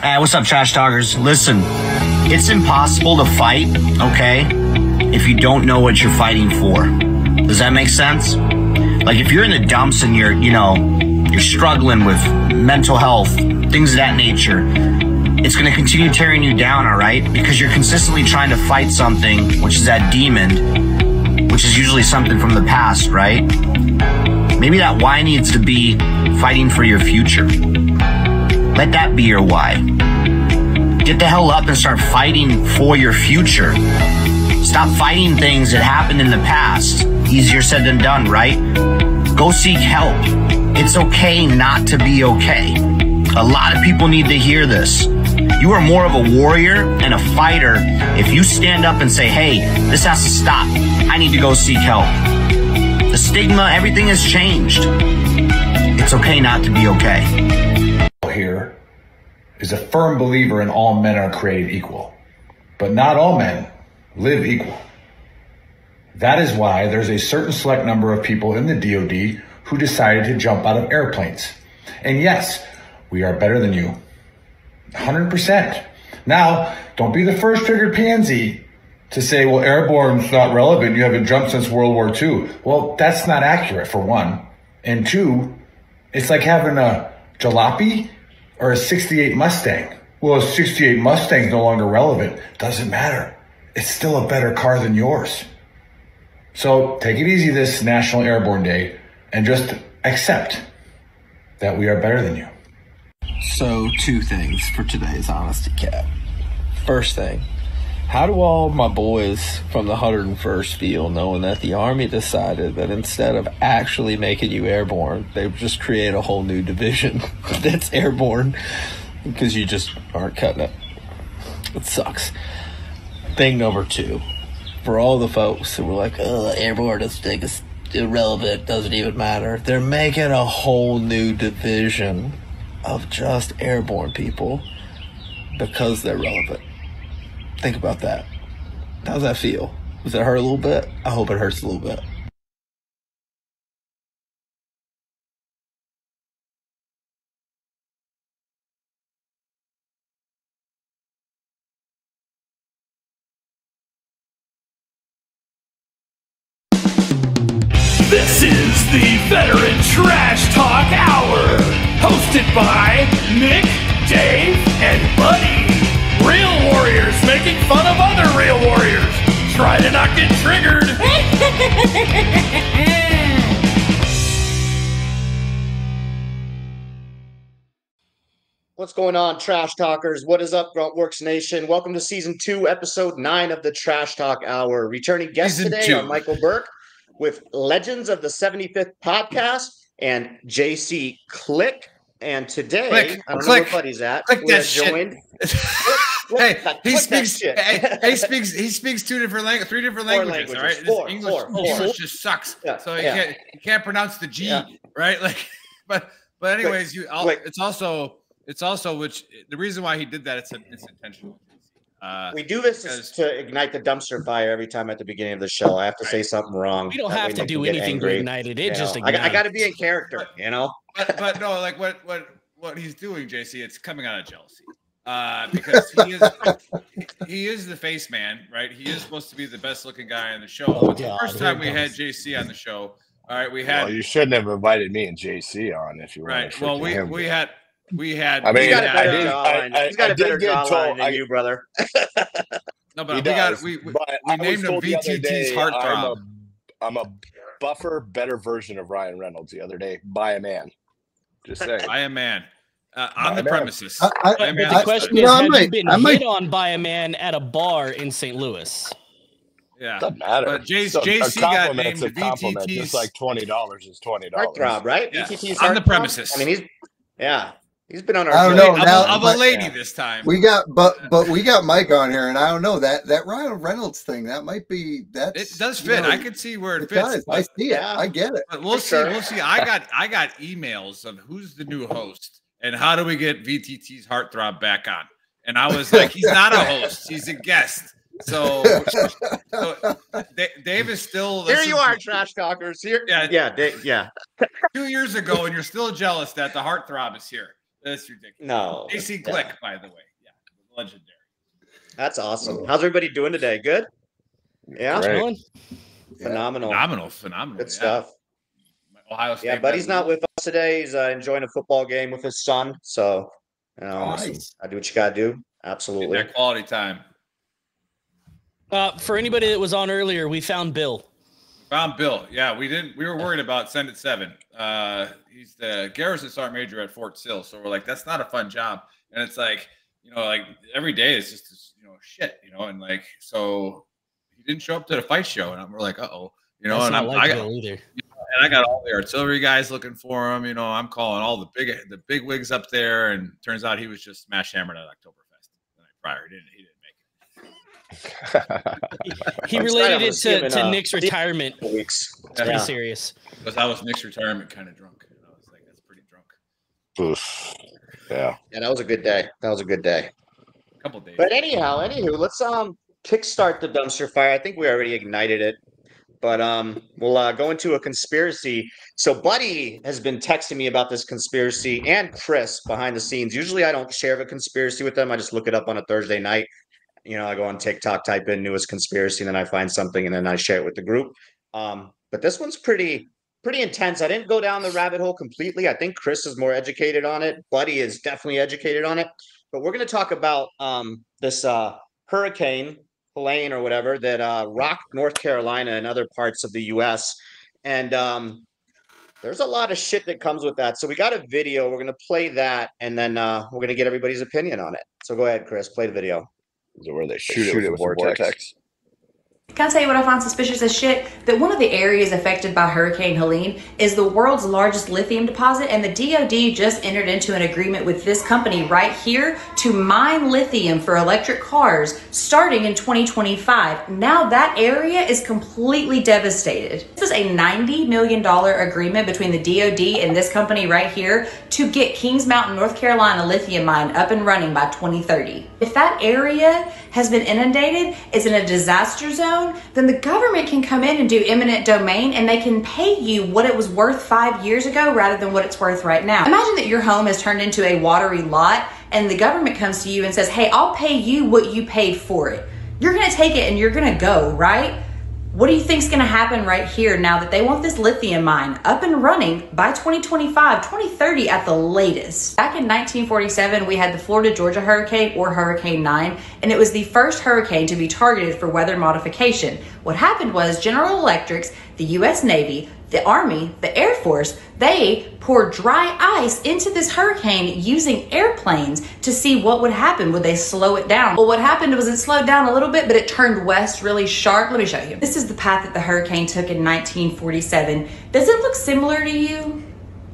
What's up, trash talkers? Listen, it's impossible to fight, okay, if you don't know what you're fighting for. Does that make sense? Like, if you're in the dumps and you're struggling with mental health, things of that nature, it's going to continue tearing you down, all right? Because you're consistently trying to fight something, which is that demon, which is usually something from the past, right? Maybe that why needs to be fighting for your future. Let that be your why. Get the hell up and start fighting for your future. Stop fighting things that happened in the past. Easier said than done, right? Go seek help. It's okay not to be okay. A lot of people need to hear this. You are more of a warrior and a fighter if you stand up and say, hey, this has to stop. I need to go seek help. The stigma, everything has changed. It's okay not to be okay. Here is a firm believer in all men are created equal, but not all men live equal. That is why there's a certain select number of people in the DoD who decided to jump out of airplanes. And yes, we are better than you. 100%. Now, don't be the first triggered pansy to say, well, airborne's not relevant. You haven't jumped since World War II. Well, that's not accurate, for one. And two, it's like having a jalopy or a 68 Mustang. Well, a 68 Mustang's no longer relevant. Doesn't matter. It's still a better car than yours. So take it easy this National Airborne Day and just accept that we are better than you. So, two things for today's Honesty Cap. First thing, how do all my boys from the 101st feel knowing that the Army decided that instead of actually making you airborne, they just create a whole new division that's airborne because you just aren't cutting it? It sucks. Thing number two, for all the folks who were like, airborne, this thing is irrelevant, doesn't even matter. They're making a whole new division of just airborne people because they're relevant. Think about that. How's that feel? Does it hurt a little bit? I hope it hurts a little bit. This is the Veteran Trash Talk Hour, hosted by Nick, Dave, and Buddy. Real warriors making fun of other real warriors. Try to not get triggered. What's going on, Trash Talkers? What is up, Gruntworks Nation? Welcome to Season 2, Episode 9 of the Trash Talk Hour. Returning guests today are Michael Burke with Legends of the 75th Podcast and JC Click. And today, I don't know where Buddy's at. Click that joined. Hey, he speaks three different languages. All right, English just sucks. Yeah, so he can't pronounce the G, right? Like, but anyways, it's also which the reason why he did that it's intentional. We do this to ignite the dumpster fire every time at the beginning of the show. I have to say something wrong. We don't have to do anything to ignite it. It just ignites. I got to be in character, you know. But no, like what he's doing, JC, it's coming out of jealousy. Because he is the face man, right? He is supposed to be the best looking guy on the show. But the first time we had JC on the show, all right, we had. Well, you shouldn't have invited me and JC on if you were right. Well, we had. I mean, he's got a better jawline than you, brother. No, but we named him VTT's heartthrob. I'm a buffer, better version of Ryan Reynolds the other day by a man. Just saying. By a man. On the premises. The question is, have you been hit on by a man at a bar in St. Louis? Yeah. Doesn't matter. But JC got named VTT's. Just like $20 is $20. Heartthrob, right? Yeah. VTT's on the premises. I mean, he's been on our show. Of a lady this time. We got but we got Mike on here, and I don't know that Ryan Reynolds thing. That might be that. It does fit. I can see where it fits. Does. I see it. I get it. But we'll see. We'll see. I got emails of who's the new host and how do we get VTT's heartthrob back on. And I was like, he's not a host. He's a guest. So Dave is still. Here you are, Trash Talkers. Here, yeah. 2 years ago, and you're still jealous that the heartthrob is here. That's ridiculous. No. AC Click, by the way. Yeah, legendary. That's awesome. How's everybody doing today? Good? Yeah. Great. Phenomenal. Phenomenal. Good stuff. Ohio State. Yeah, Buddy's not with us today. He's enjoying a football game with his son. So, Nice. I do what you got to do. Absolutely. That quality time. For anybody that was on earlier, we found Bill. Found Bill. Yeah, we were worried about Send at 7. He's the Garrison Sergeant Major at Fort Sill. So we're like, that's not a fun job. And it's like, like every day is just, shit, and like, so he didn't show up to the fight show. And we're like, uh-oh, That's and not like Bill either. And I got all the artillery guys looking for him. I'm calling all the big wigs up there. And turns out he was just smash hammered at Oktoberfest the night prior. He didn't make it. He related it to Nick's retirement. Weeks. It's pretty serious. Because I was Nick's retirement kind of drunk. And I was like, that's pretty drunk. Oof. Yeah. Yeah, that was a good day. A couple days. But anywho, let's kickstart the dumpster fire. I think we already ignited it. But we'll go into a conspiracy. So Buddy has been texting me about this conspiracy, and Chris behind the scenes. Usually I don't share a conspiracy with them. I just look it up on a Thursday night. I go on TikTok, type in newest conspiracy, and then I find something, and then I share it with the group. But this one's pretty intense. I didn't go down the rabbit hole completely. I think Chris is more educated on it. Buddy is definitely educated on it. But we're going to talk about this hurricane, Helene or whatever, that rocked North Carolina and other parts of the U.S. And there's a lot of shit that comes with that. So we got a video. We're going to play that, and then we're going to get everybody's opinion on it. So go ahead, Chris. Play the video. Is it where they shoot it with a vortex? Can I tell you what I find suspicious as shit? That one of the areas affected by Hurricane Helene is the world's largest lithium deposit, and the DoD just entered into an agreement with this company right here to mine lithium for electric cars starting in 2025. Now that area is completely devastated. This is a $90 million agreement between the DoD and this company right here to get Kings Mountain, North Carolina lithium mine up and running by 2030. If that area has been inundated, is in a disaster zone, then the government can come in and do eminent domain, and they can pay you what it was worth 5 years ago rather than what it's worth right now. Imagine that your home has turned into a watery lot, and the government comes to you and says, hey, I'll pay you what you paid for it. You're gonna take it and you're gonna go, right? What do you think is going to happen right here now that they want this lithium mine up and running by 2025, 2030 at the latest? Back in 1947, we had the Florida-Georgia hurricane, or Hurricane 9, and it was the first hurricane to be targeted for weather modification. What happened was General Electric's, the U.S. Navy, the Army, the Air Force, they poured dry ice into this hurricane using airplanes to see what would happen. Would they slow it down? Well, what happened was it slowed down a little bit, but it turned west really sharp. Let me show you. This is the path that the hurricane took in 1947. Does it look similar to you?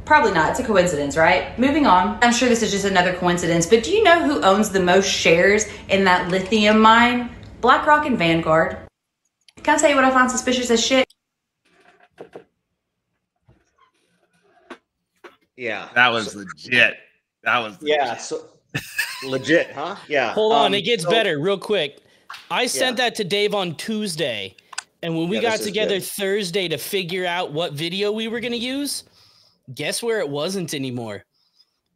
Probably not. It's a coincidence, right? Moving on. I'm sure this is just another coincidence, but do you know who owns the most shares in that lithium mine? BlackRock and Vanguard. Can I tell you what I find suspicious as shit? Yeah. That was legit. Yeah. So legit, huh? Yeah. Hold on. It gets better real quick. I sent that to Dave on Tuesday. And when we got together Thursday to figure out what video we were going to use, guess where it wasn't anymore?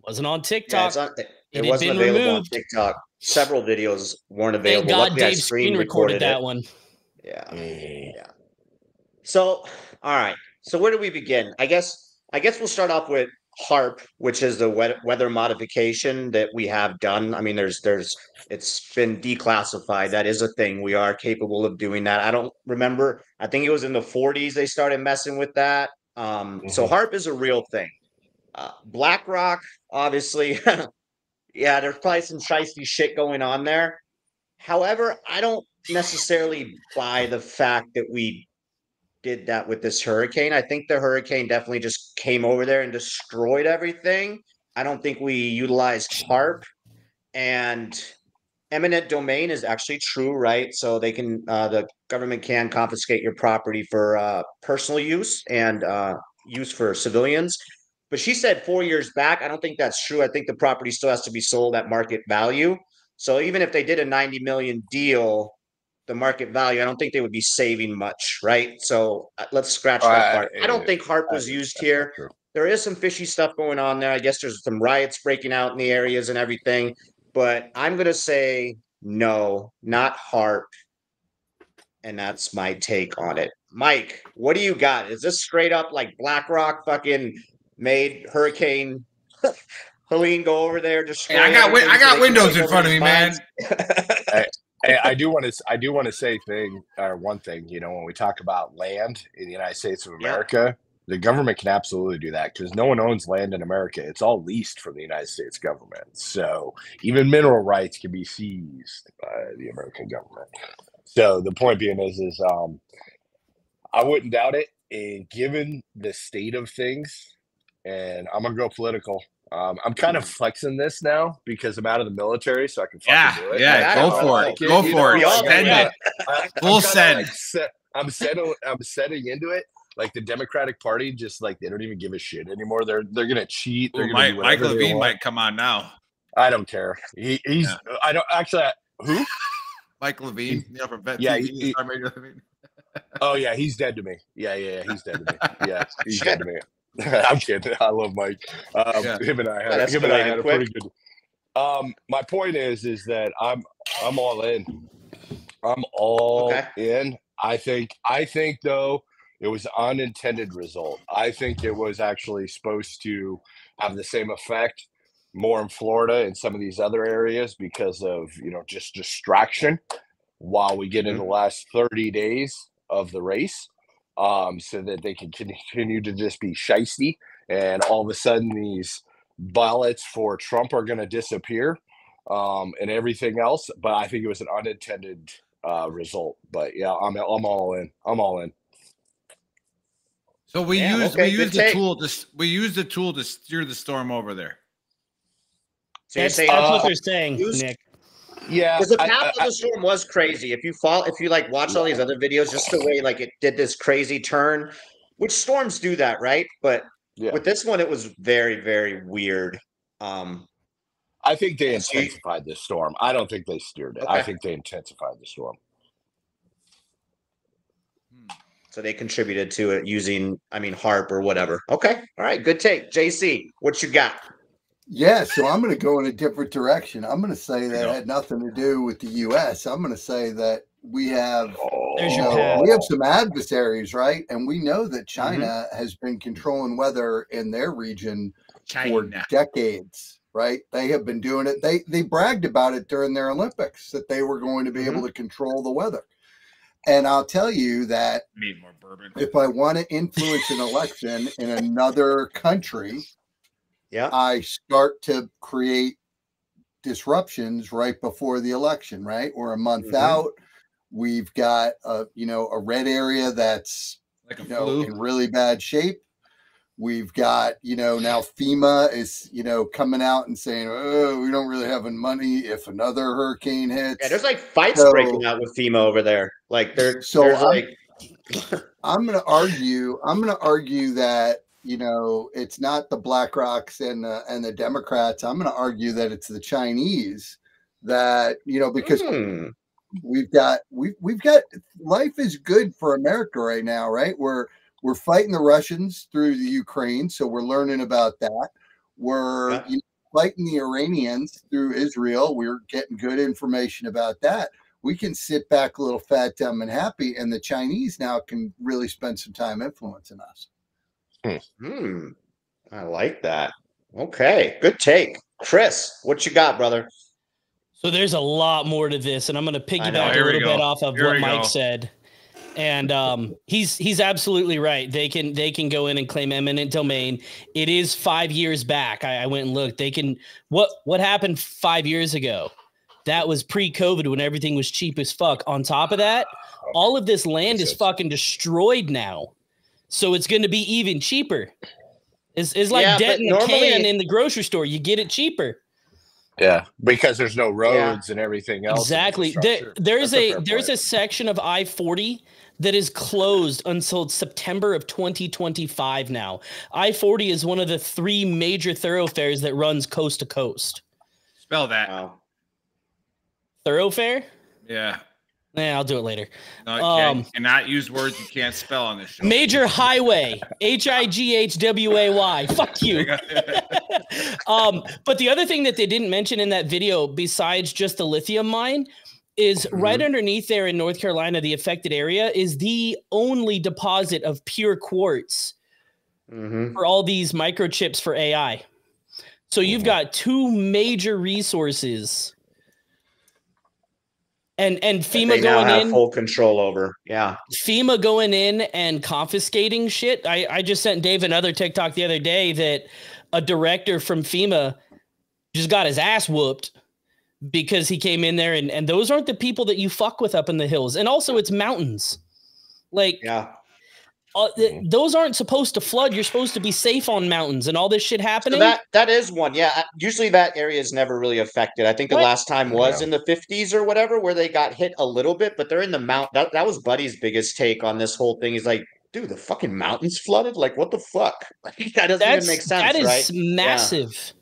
Wasn't on TikTok. Yeah, it wasn't available on TikTok. Several videos weren't available. Thank God Dave screen recorded that one. Yeah. Yeah. So, all right. So where do we begin? I guess we'll start off with HARP, which is the weather modification that we have done. I mean, it's been declassified. That is a thing. We are capable of doing that. I don't remember. I think it was in the 40s they started messing with that. So HARP is a real thing. BlackRock, obviously, yeah, there's probably some shiesty shit going on there. However, I don't necessarily buy the fact that we did that with this hurricane. I think the hurricane definitely just came over there and destroyed everything. I don't think we utilized HARP, and eminent domain is actually true, right? So they can, the government can confiscate your property for personal use and use for civilians. But she said 4 years back. I don't think that's true. I think the property still has to be sold at market value. So even if they did a 90 million deal, the market value, I don't think they would be saving much, right? So let's scratch that part. I don't think HARP was used here. there is some fishy stuff going on there. I guess there's some riots breaking out in the areas and everything, but I'm going to say no, not HARP. And that's my take on it. Mike, what do you got? Is this straight up like BlackRock fucking made Hurricane Helene go over there? Hey, I got windows in front of me, man. I do want to say one thing. You know, when we talk about land in the United States of America, the government can absolutely do that because no one owns land in America. It's all leased from the United States government. So even mineral rights can be seized by the American government. So the point being is I wouldn't doubt it. And given the state of things, and I'm gonna go political. I'm kind of flexing this now because I'm out of the military, so I can fucking do it. Yeah, go for it. Go for it. Send it. Full send. I'm setting into it. Like the Democratic Party, just like they don't even give a shit anymore. They're gonna cheat. They're gonna do Mike Levine might come on now. I don't care. He's. I don't actually. Who? Mike Levine, you know, from Vet TV. TV. Oh yeah, he's dead to me. Yeah, he's dead to me. Yeah, he's dead to me. I'm kidding. I love Mike. Him and I had a pretty good. My point is that I'm all in. I'm all in. I think though it was an unintended result. I think it was actually supposed to have the same effect more in Florida and some of these other areas because of, you know, just distraction while we get into the last 30 days of the race, so that they can continue to just be shiesty, and all of a sudden these ballots for Trump are going to disappear, and everything else. But I think it was an unintended result. But yeah, I'm all in. I'm all in. So we used the tool to steer the storm over there. So that's what they're saying, Nick. Yeah, because the path of the storm was crazy. If you like watch all these other videos, just the way like it did this crazy turn, which storms do that, right? But with this one, it was very, very weird. I think they intensified the storm. I don't think they steered it. I think they intensified the storm. So they contributed to it using, HARP or whatever. Okay, all right, good take, JC. What you got? Yeah, so I'm going to go in a different direction. I'm going to say that it had nothing to do with the U.S. I'm going to say that we have, we have some adversaries, right? And we know that China has been controlling weather in their region for decades, right? They have been doing it. They bragged about it during their Olympics that they were going to be able to control the weather. And I'll tell you that if I want to influence an election in another country, I start to create disruptions right before the election, right? We're a month out. We've got a red area that's in really bad shape. We've got, now FEMA is, coming out and saying, oh, we don't really have money if another hurricane hits. Yeah, there's like fights breaking out with FEMA over there. Like I'm going to argue that, it's not the BlackRocks and the Democrats. I'm going to argue that it's the Chinese that, because we've got life is good for America right now, right? We're fighting the Russians through the Ukraine. So we're learning about that. We're fighting the Iranians through Israel. We're getting good information about that. We can sit back a little fat, dumb, and happy. And the Chinese now can really spend some time influencing us. I like that. Okay, good take. Chris, what you got, brother? So there's a lot more to this, and I'm going to piggyback a little bit off of what Mike said. And he's absolutely right. They can go in and claim eminent domain. It is 5 years back. I went and looked. They can what happened 5 years ago? That was pre-COVID when everything was cheap as fuck. On top of that, all of this land is fucking destroyed now. So it's going to be even cheaper. It's like getting a can in the grocery store. You get it cheaper. Yeah, because there's no roads and everything else. Exactly. There's a section of I-40 that is closed until September of 2025 now. I-40 is one of the 3 major thoroughfares that runs coast to coast. Spell that. Thoroughfare? Yeah. Yeah, I'll do it later. No, you cannot use words you can't spell on this show. Major highway, Highway. Fuck you. But the other thing that they didn't mention in that video, besides just the lithium mine, is right underneath there in North Carolina, the affected area is the only deposit of pure quartz for all these microchips for AI. So you've got two major resources. And FEMA going in, full control over. Yeah. FEMA going in and confiscating shit. I just sent Dave another TikTok the other day that a director from FEMA just got his ass whooped because he came in there and those aren't the people that you fuck with up in the hills. And also it's mountains. Like, those aren't supposed to flood. You're supposed to be safe on mountains and all this shit happening. So that is one. Yeah. Usually that area is never really affected. I think the last time was in the 50s or whatever, where they got hit a little bit, but they're in the mountain. That was Buddy's biggest take on this whole thing. He's like, dude, the fucking mountains flooded? Like, what the fuck? That doesn't even make sense. That is massive.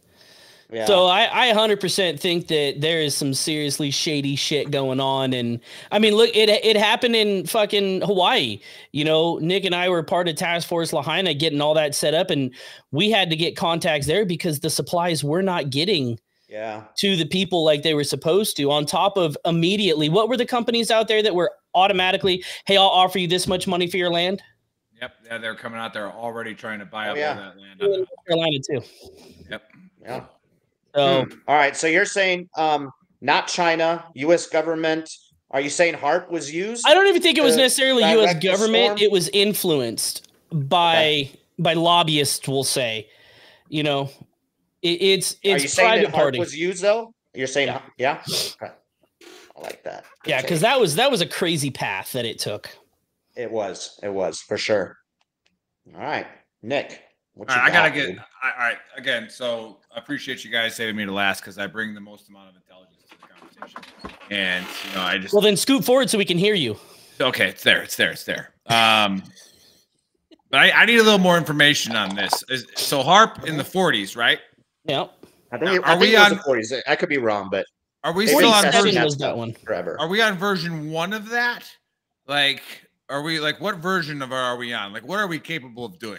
Yeah. So I 100% think that there is some seriously shady shit going on. And I mean, look, it happened in fucking Hawaii. You know, Nick and I were part of Task Force Lahaina getting all that set up, and we had to get contacts there because the supplies were not getting to the people like they were supposed to. On top of immediately, what were the companies out there that were automatically, hey, I'll offer you this much money for your land? Yep. Yeah, they're coming out there already trying to buy up all that land. North Carolina too. Yep. Yeah. So, all right. So you're saying not China, U.S. government. Are you saying HARP was used? I don't even think it was necessarily U.S. government. It was influenced by lobbyists, we'll say. You know, it's Are you saying private that party. HARP was used though? You're saying yeah? Okay. I like that. Yeah, because that was a crazy path that it took. It was for sure. All right, Nick. I gotta get. All right, again. So I appreciate you guys saving me to last because I bring the most amount of intelligence to the conversation, and you know I just. Well, then scoot forward so we can hear you. Okay, it's there. But I need a little more information on this. So HARP in the 40s, right? Yeah. I think it was the 40s. I could be wrong, but are we still on version that one forever? Are we on version 1 of that? Like, are we like what version of are we on? Like, what are we capable of doing?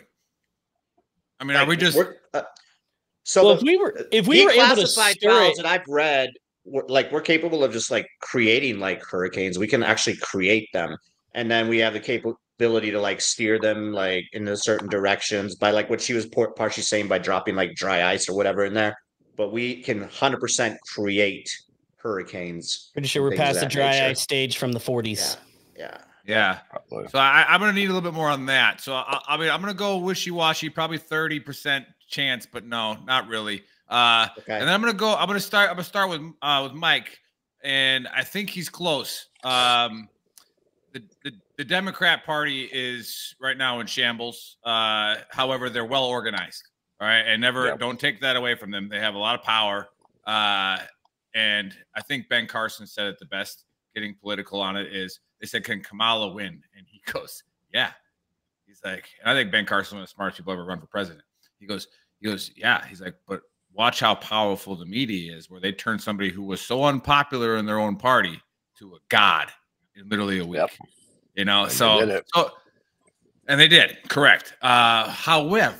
I mean, are we just if we were able to stir it, that I've read, we're capable of just like creating like hurricanes. We can actually create them, and then we have the capability to like steer them like in certain directions by like what she was partially saying by dropping like dry ice or whatever in there. But we can 100% create hurricanes. Pretty sure we're past the dry ice stage from the 40s. Yeah. So I'm going to need a little bit more on that. So I mean, I'm going to go wishy-washy, probably 30% chance, but no, not really. And then I'm going to start with Mike, and I think he's close. The Democrat Party is right now in shambles. However, they're well organized. All right. And don't take that away from them. They have a lot of power. And I think Ben Carson said it the best, getting political on it, is they said, can Kamala win? And he goes, yeah. He's like, and I think Ben Carson was one of the smartest people ever run for president. He goes, yeah. He's like, but watch how powerful the media is, where they turn somebody who was so unpopular in their own party to a god in literally a week. Yep. You know, and they did, correct. However,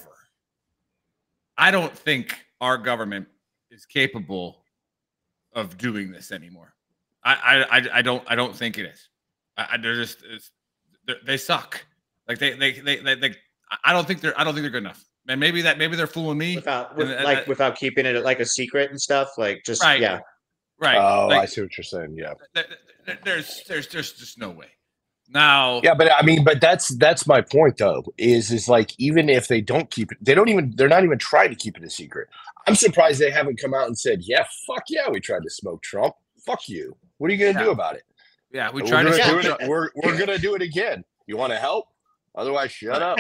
I don't think our government is capable of doing this anymore. I don't think it is. They suck. Like they I don't think they're good enough. And maybe they're fooling me without keeping it like a secret and stuff. Like just right. Oh, like, I see what you're saying. Yeah. There's just no way. Now. Yeah, but I mean, that's my point though. Is like even if they don't keep it, they're not even trying to keep it a secret. I'm surprised they haven't come out and said, yeah, fuck yeah, we tried to smoke Trump. Fuck you. What are you gonna do about it? Yeah, we tried to do it. We're gonna do it again. You want to help? Otherwise, shut up.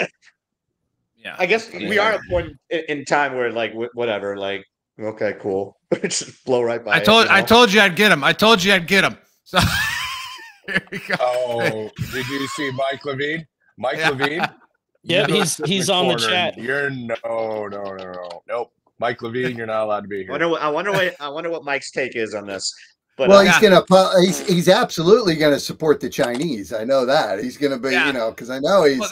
Yeah, I guess we are at a point in time where like whatever, like okay, cool, just blow right by. I told you I'd get him. So here we go. Oh, did you see Mike Levine? Levine. Yeah, he's on the chat. You're nope. Mike Levine, you're not allowed to be here. I wonder what Mike's take is on this. But well, he's absolutely gonna support the Chinese. I know that he's gonna be, because I know he's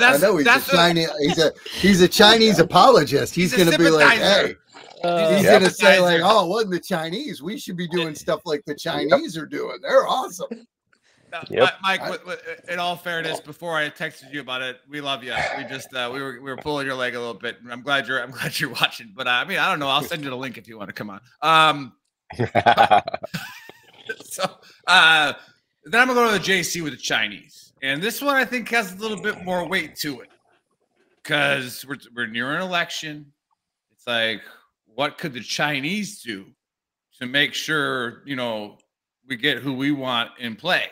a Chinese apologist. He's gonna be like, hey. He's gonna say like, "Oh, it wasn't the Chinese? We should be doing stuff like the Chinese are doing. They're awesome." Mike, in all fairness, before I texted you about it, we love you. We just we were pulling your leg a little bit. I'm glad you're watching. But I mean, I don't know. I'll send you the link if you want to come on. So then I'm gonna go to the JC with the Chinese, and this one I think has a little bit more weight to it because we're near an election. It's like, what could the Chinese do to make sure, we get who we want in play?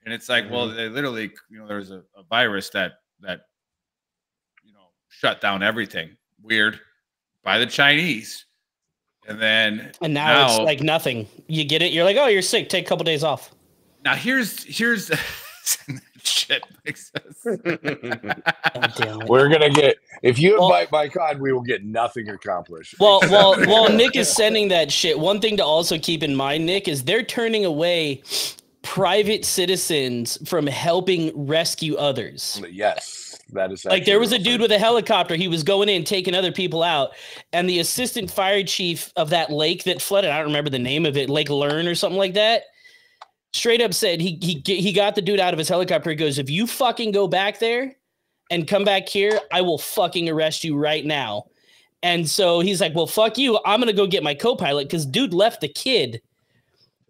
And it's like, well, they literally, there's a virus that shut down everything weird by the Chinese. And now it's like nothing. You get it. You're like, oh, you're sick. Take a couple days off. Now here's shit makes sense. We're gonna get, if you invite Mike on, we will get nothing accomplished. Well, Nick is sending that shit. One thing to also keep in mind, Nick, is they're turning away private citizens from helping rescue others. Yes. That is like there was a dude with a helicopter. He was going in, taking other people out, and the assistant fire chief of that lake that flooded, I don't remember the name of it, Lake Lern or something like that, straight up said he got the dude out of his helicopter. He goes, if you fucking go back there and come back here, I will fucking arrest you right now. And so he's like, well, fuck you. I'm going to go get my co-pilot because dude left the kid,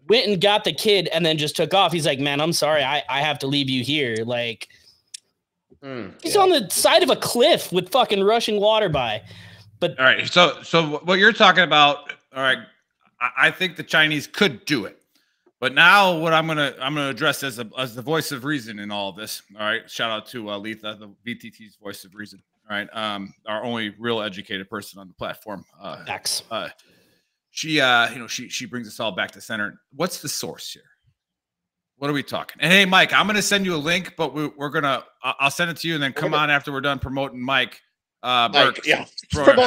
went and got the kid, and then just took off. He's like, man, I'm sorry. I have to leave you here. Like, he's on the side of a cliff with fucking rushing water by. But all right. So what you're talking about, all right, I think the Chinese could do it. But now what I'm gonna address as the voice of reason in all of this. All right. Shout out to Letha, the VTT's voice of reason. All right. Our only real educated person on the platform. X. She brings us all back to center. What's the source here? What are we talking? And hey, Mike, I'm gonna send you a link, but I'll send it to you, and then come on after we're done promoting Mike. Burke, and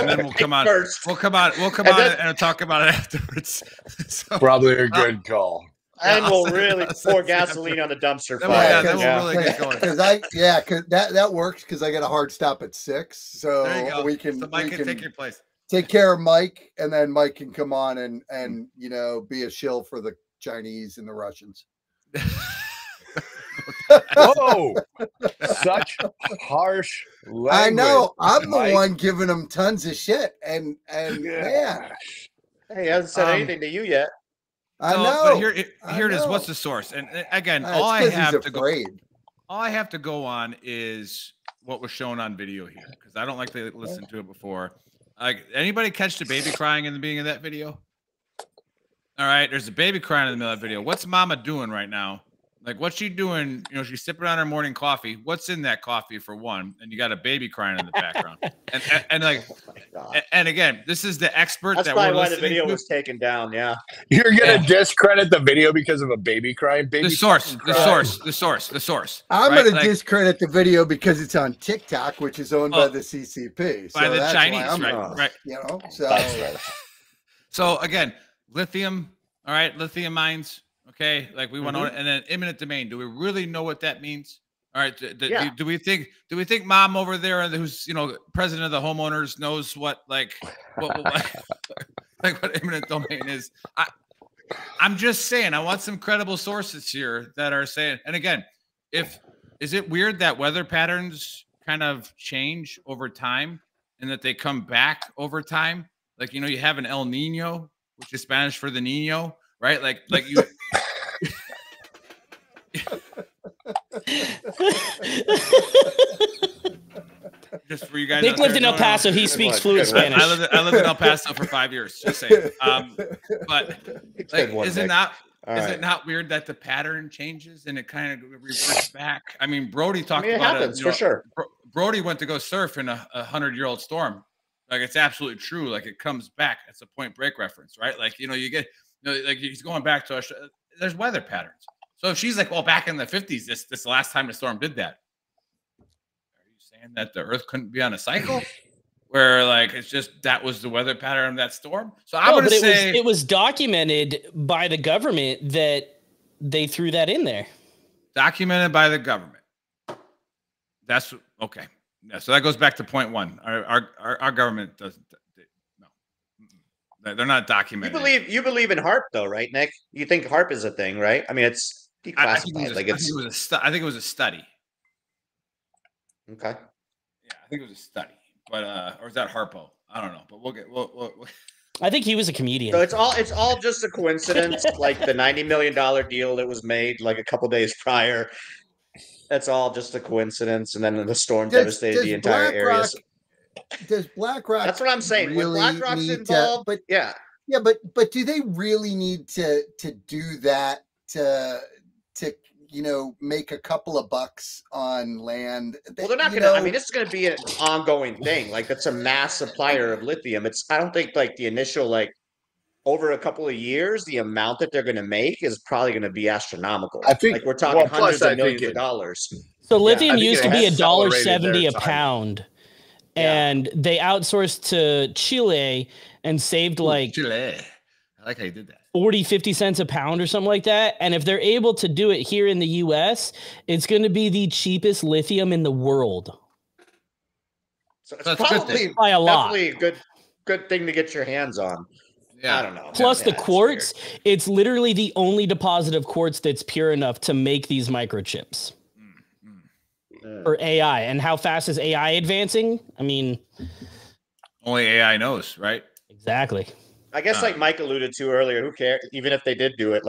then we'll come on. We'll come on and talk about it afterwards. So, probably a good call. And we'll really pour gasoline on the dumpster fire. Then we'll really get going. Because that works because I got a hard stop at 6, so Mike can take your place. Take care of Mike, and then Mike can come on and be a shill for the Chinese and the Russians. Whoa! Such harsh language. I know. I'm the one giving him tons of shit, and man, hey, he hasn't said anything to you yet. I know. But here it is. What's the source? And again, all I have to go on is what was shown on video here, because I don't like to listen to it before. Like, anybody catch the baby crying in the beginning of that video? All right, there's a baby crying in the middle of that video. What's Mama doing right now? Like, what's she doing? She's sipping on her morning coffee. What's in that coffee, for one? And you got a baby crying in the background. and again, this is the expert. That's probably why the video was taken down. Yeah, you're gonna discredit the video because of a baby crying. The source. I'm gonna discredit the video because it's on TikTok, which is owned by the CCP, by the Chinese, right? So again, lithium. All right, lithium mines. Okay, like we want to, and then eminent domain. Do we really know what that means? All right, do we think Mom over there, who's president of the homeowners, knows what what eminent domain is? I'm just saying. I want some credible sources here that are saying. And again, is it weird that weather patterns kind of change over time and that they come back over time? Like you have an El Nino, which is Spanish for the Nino. Right, like you. Just for you guys. Nick lived in El Paso. He speaks fluent Spanish. I lived in El Paso for 5 years. Just saying. But is it not weird that the pattern changes and it kind of reverts back? I mean, Brody talked about it. For sure. Brody went to go surf in a 100-year-old storm. Like, it's absolutely true. Like, it comes back. It's a Point Break reference, right? Like, you get. Like he's going back to us. There's weather patterns. So if she's like, well, back in the 50s, this last time the storm did that. Are you saying that the Earth couldn't be on a cycle? where like it's just that was the weather pattern of that storm. So I'm going to say it was documented by the government that they threw that in there. Documented by the government. That's okay. Yeah, so that goes back to point one. Our government doesn't. No, they're not documented. You believe in HARP though, right, Nick? You think HARP is a thing, right? I mean, it's declassified. I think it was a study. Okay. Yeah, I think it was a study, but or is that Harpo? I don't know, but we'll I think he was a comedian. So it's all just a coincidence, like the $90 million deal that was made like a couple days prior. That's all just a coincidence, and then the storm devastated the entire area. Does BlackRock? That's what I'm saying. Really when BlackRock's involved, but but do they really need to do that to make a couple of bucks on land? Well, they're not going to. I mean, this is going to be an ongoing thing. Like that's a mass supplier of lithium. I don't think like the initial over a couple of years, the amount that they're going to make is probably going to be astronomical. I think we're talking hundreds of millions of dollars. So lithium used to be $1.70 a pound. And they outsourced to Chile and saved Chile. I like how you did that. 50 cents a pound or something like that. And if they're able to do it here in the US, it's going to be the cheapest lithium in the world. So it's probably by a lot. Definitely a good thing to get your hands on. Yeah. I don't know. Plus the quartz, it's literally the only deposit of quartz that's pure enough to make these microchips. Or AI, and how fast is AI advancing? I mean, only AI knows, right? Exactly. I guess, like Mike alluded to earlier, who cares? Even if they did do it,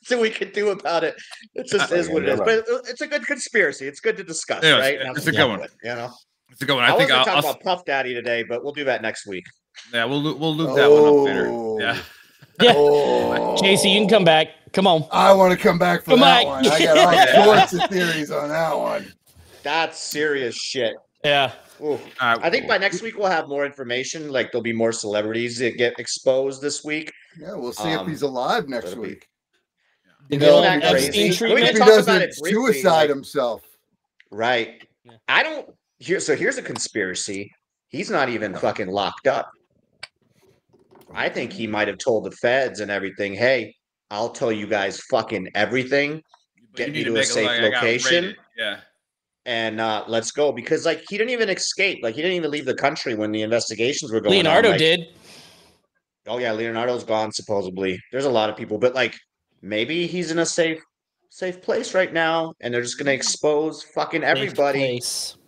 so we could do about it. It just is what it is. But it's a good conspiracy. It's good to discuss, right? It's a good one. It's a good one. I think I'll talk about Puff Daddy today, but we'll do that next week. Yeah, we'll loop that one up later. Yeah. Yeah. JC, you can come back. Come on. I want to come back for that one. I got all sorts of theories on that one. That's serious shit. Yeah. I think by next week we'll have more information. Like there'll be more celebrities that get exposed this week. Yeah, we'll see if he's alive next week. Isn't that crazy? We can talk about it briefly. Suicide himself. Right. Yeah. Here's a conspiracy. He's not even fucking locked up. I think he might have told the feds and everything, hey, I'll tell you guys fucking everything. Get me to a safe location. Yeah. And let's go, because he didn't even escape. He didn't even leave the country when the investigations were going Leonardo on. did. Oh yeah, Leonardo's gone supposedly. There's a lot of people, but maybe he's in a safe place right now, and they're just gonna expose fucking everybody.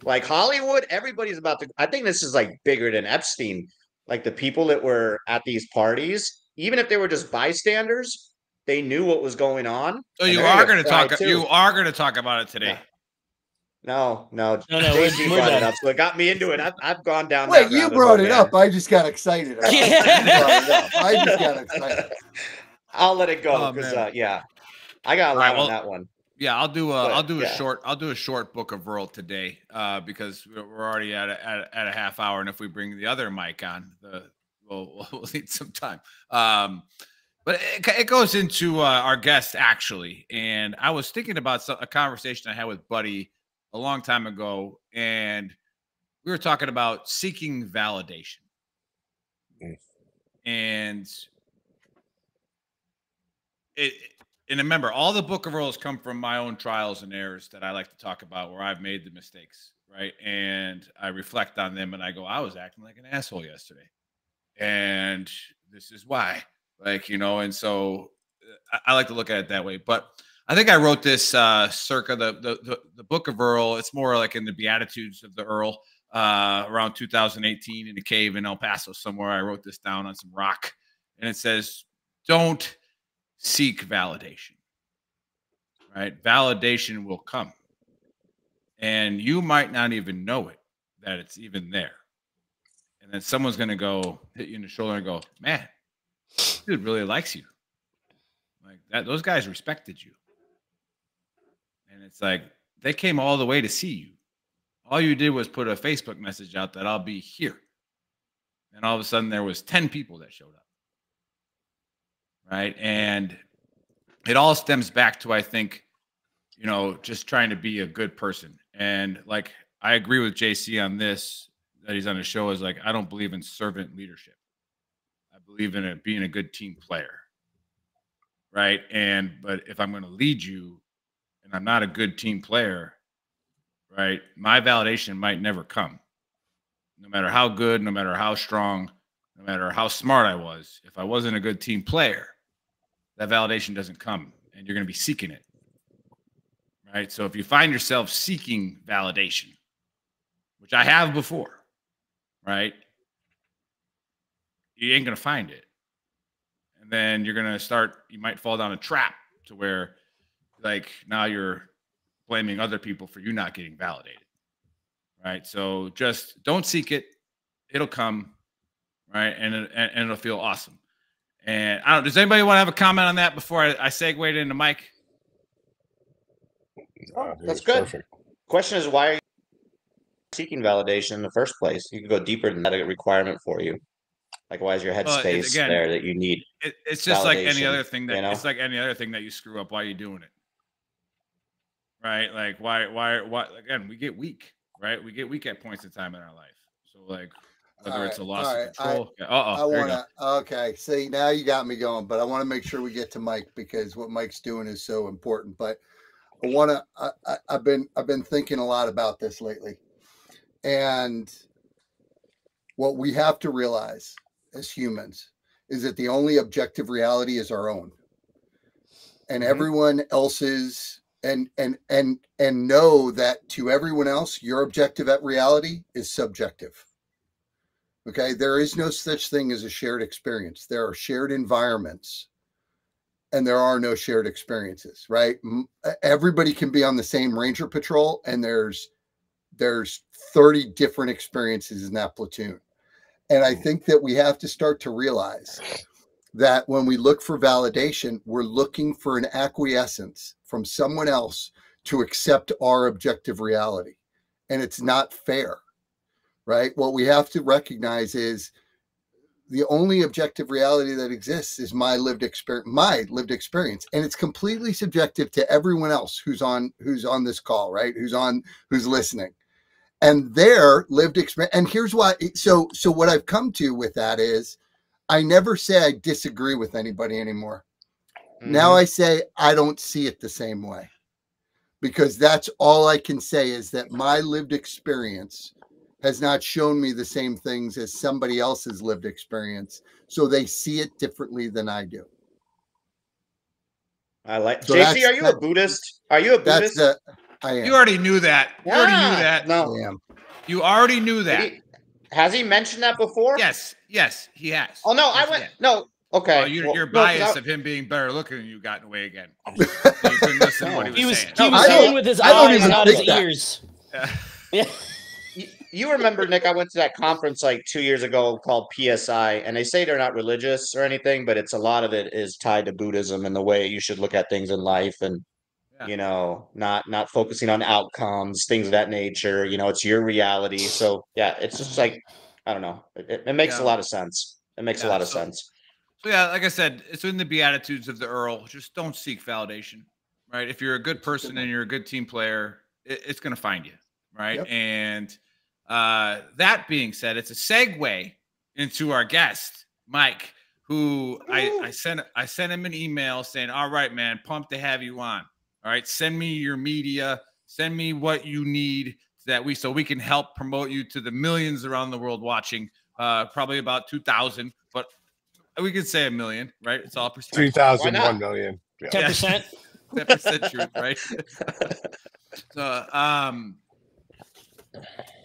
Like Hollywood, everybody's about to. I think this is bigger than Epstein. The people that were at these parties, even if they were just bystanders, they knew what was going on. So you are going to talk. You are going to talk about it today. Yeah. No. JC brought it up, so it got me into it. I've gone down. Wait, you brought it up. I just got excited. I just got excited. I'll let it go because I got a lot on that one. Yeah, I'll do a short book of Earl today because we're already at a half hour, and if we bring the other mic on, we'll need some time. But it goes into our guest actually, and I was thinking about a conversation I had with Buddy a long time ago, and we were talking about seeking validation. And remember, all the Book of Earls come from my own trials and errors that I like to talk about, where I've made the mistakes, right? And I reflect on them, and I go, I was acting like an asshole yesterday, and this is why, and so I like to look at it that way. But I think I wrote this circa the Book of Earl. It's more in the Beatitudes of the Earl around 2018 in a cave in El Paso somewhere. I wrote this down on some rock, and it says, don't seek validation, right? Validation will come, and you might not even know it, that it's even there. And then someone's going to go hit you in the shoulder and go, man, dude really likes you. That. Those guys respected you. And it's they came all the way to see you. All you did was put a Facebook message out that I'll be here. And all of a sudden there was 10 people that showed up. Right. And it all stems back to, I think, just trying to be a good person. And I agree with JC on this. that he's on the show is like, I don't believe in servant leadership. I believe in it being a good team player. Right. But if I'm going to lead you and I'm not a good team player, right, my validation might never come. No matter how good, no matter how strong, no matter how smart I was, if I wasn't a good team player, that validation doesn't come and you're going to be seeking it. Right. So if you find yourself seeking validation, which I have before, right, you ain't going to find it. And then you're going to you might fall down a trap to where like now you're blaming other people for you not getting validated. Right. So just don't seek it. It'll come. Right. And it'll feel awesome. And I don't, does anybody want to have a comment on that before I segue it into Mike? That's good. Perfect. Question is, why are you seeking validation in the first place? You can go deeper than that, a requirement for you. Like, why is your headspace there that you need? It's just like any other thing that it's like any other thing that you screw up. Why are you doing it? Right? Like, why? Again, we get weak, right? We get weak at points in time in our life. So, like, whether it's a loss of control. Okay. See, now you got me going, but I want to make sure we get to Mike because what Mike's doing is so important. But I've been thinking a lot about this lately, and what we have to realize as humans is that the only objective reality is our own, and everyone else's, and know that to everyone else, your objective at reality is subjective. Okay. There is no such thing as a shared experience. There are shared environments and there are no shared experiences, right? Everybody can be on the same Ranger patrol and there's 30 different experiences in that platoon. And I think that we have to start to realize that when we look for validation, we're looking for an acquiescence from someone else to accept our objective reality. And it's not fair, right? What we have to recognize is the only objective reality that exists is my lived experience. And it's completely subjective to everyone else who's on this call, right? Who's listening. And their lived experience. And here's why. So what I've come to with that is I never say I disagree with anybody anymore. Now I say I don't see it the same way, because that's all I can say is that my lived experience has not shown me the same things as somebody else's lived experience. So they see it differently than I do. I like JC. Are you a Buddhist? Are you a Buddhist? I am. You already knew that. You already knew that. No, I am. You already knew that. Has he mentioned that before? Yes, he has. Oh no, I went. No, okay. Your bias of him being better looking than you got in the way again. You couldn't listen to what he was saying. He was saying with his eyes, not his ears. Yeah. You remember, Nick, I went to that conference like 2 years ago called PSI, and they say they're not religious or anything, but it's a lot of it is tied to Buddhism and the way you should look at things in life, and not focusing on outcomes, things of that nature. It's your reality. So yeah, it's just like, I don't know. It makes a lot of sense. It makes a lot of sense. So yeah, like I said, it's in the Beatitudes of the Earl. Just don't seek validation, right? If you're a good person and you're a good team player, it's going to find you, right? Yep. And that being said, it's a segue into our guest, Mike, who I sent him an email saying, all right, man, pumped to have you on. All right, send me your media, send me what you need so we can help promote you to the millions around the world watching. Probably about 2,000, but we could say 1 million, right? It's all perspective. 3,000, 1 million. 10%. 10% truth, right? So,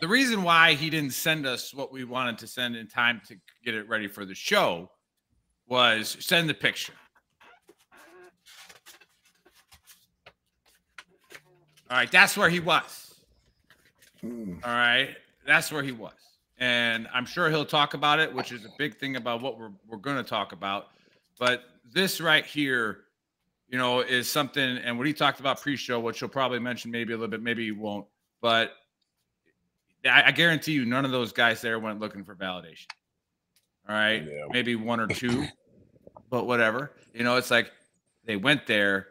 the reason why he didn't send us what we wanted to send in time to get it ready for the show was send the picture. All right, that's where he was. All right, that's where he was. And I'm sure he'll talk about it, which is a big thing about what we're going to talk about. But this right here, is something, and what he talked about pre-show, which he'll probably mention maybe a little bit, maybe he won't. But I guarantee you none of those guys there went looking for validation. All right, maybe one or two, but whatever. It's like they went there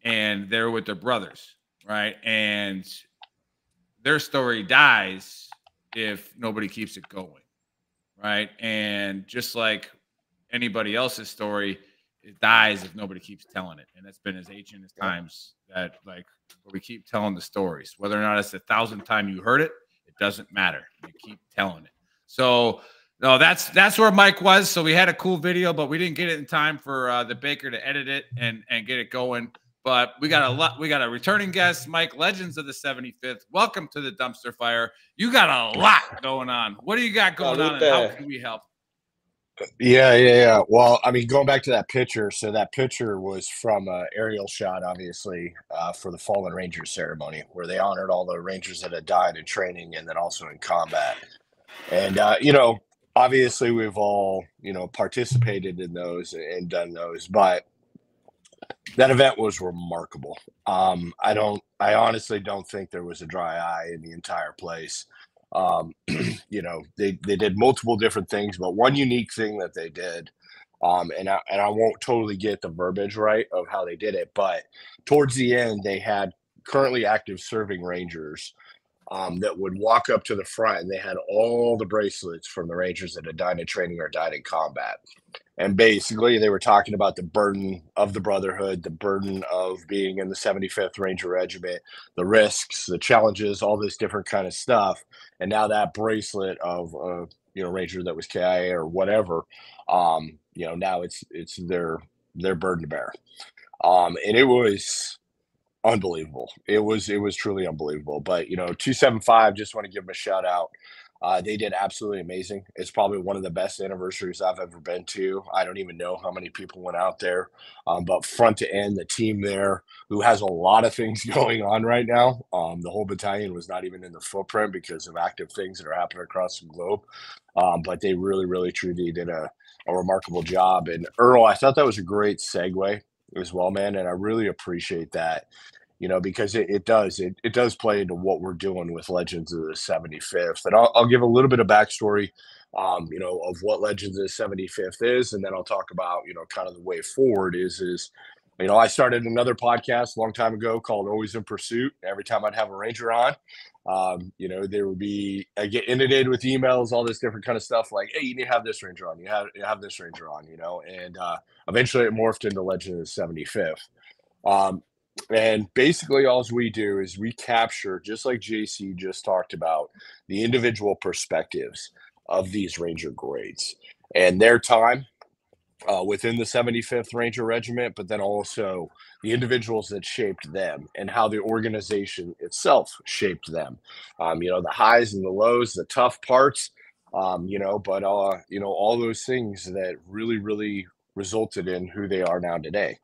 and they're with their brothers, right? And their story dies if nobody keeps it going, right? And just like anybody else's story, it dies if nobody keeps telling it. And that's been as ancient as times that like where we keep telling the stories. Whether or not it's the 1,000th time you heard it, it doesn't matter. You keep telling it. So no, that's where Mike was. So we had a cool video, but we didn't get it in time for the Baker to edit it and get it going. But we got a returning guest, Mike, Legends of the 75th. Welcome to the Dumpster Fire. You got a lot going on. What do you got going on, and how can we help? Yeah. Well, I mean, going back to that picture, so that picture was from an aerial shot, obviously, for the Fallen Rangers ceremony, where they honored all the Rangers that had died in training and then also in combat. And, obviously we've all, participated in those and done those, but that event was remarkable. I honestly don't think there was a dry eye in the entire place. They did multiple different things, but one unique thing that they did, and I won't totally get the verbiage right of how they did it, but towards the end, they had currently active serving Rangers that would walk up to the front, and they had all the bracelets from the Rangers that had died in training or died in combat. And basically, they were talking about the burden of the Brotherhood, the burden of being in the 75th Ranger Regiment, the risks, the challenges, all this different kind of stuff. And now that bracelet of, Ranger that was KIA or whatever, now it's their burden to bear. And it was unbelievable. It was truly unbelievable. But 275, just want to give them a shout out. They did absolutely amazing. It's probably one of the best anniversaries I've ever been to. I don't even know how many people went out there, but front to end, the team there, who has a lot of things going on right now. The whole battalion was not even in the footprint because of active things that are happening across the globe. But they really, really, truly did a remarkable job. And Earl, I thought that was a great segue as well, man. And I really appreciate that. Because it does play into what we're doing with Legends of the 75th. And I'll give a little bit of backstory, of what Legends of the 75th is. And then I'll talk about, kind of the way forward is, I started another podcast a long time ago called Always in Pursuit. Every time I'd have a Ranger on, there would be, I get inundated with emails, all this different kind of stuff like, hey, you need to have this Ranger on, you have this Ranger on, and eventually it morphed into Legend of the 75th. And basically all we do is we capture, just like JC just talked about, the individual perspectives of these Ranger grades and their time within the 75th Ranger Regiment, but then also the individuals that shaped them and how the organization itself shaped them. The highs and the lows, the tough parts, but all those things that really, really resulted in who they are now today.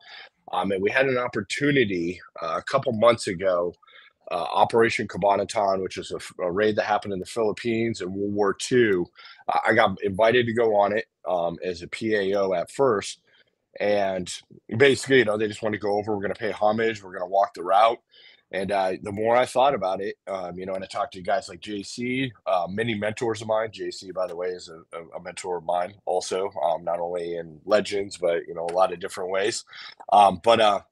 And we had an opportunity a couple months ago, Operation Cabanatan, which is a raid that happened in the Philippines in World War II. I got invited to go on it as a PAO at first. And basically, they just want to go over, we're going to pay homage, we're going to walk the route. And the more I thought about it, and I talked to guys like JC, many mentors of mine. JC, by the way, is a mentor of mine also, not only in Legends, but, a lot of different ways. But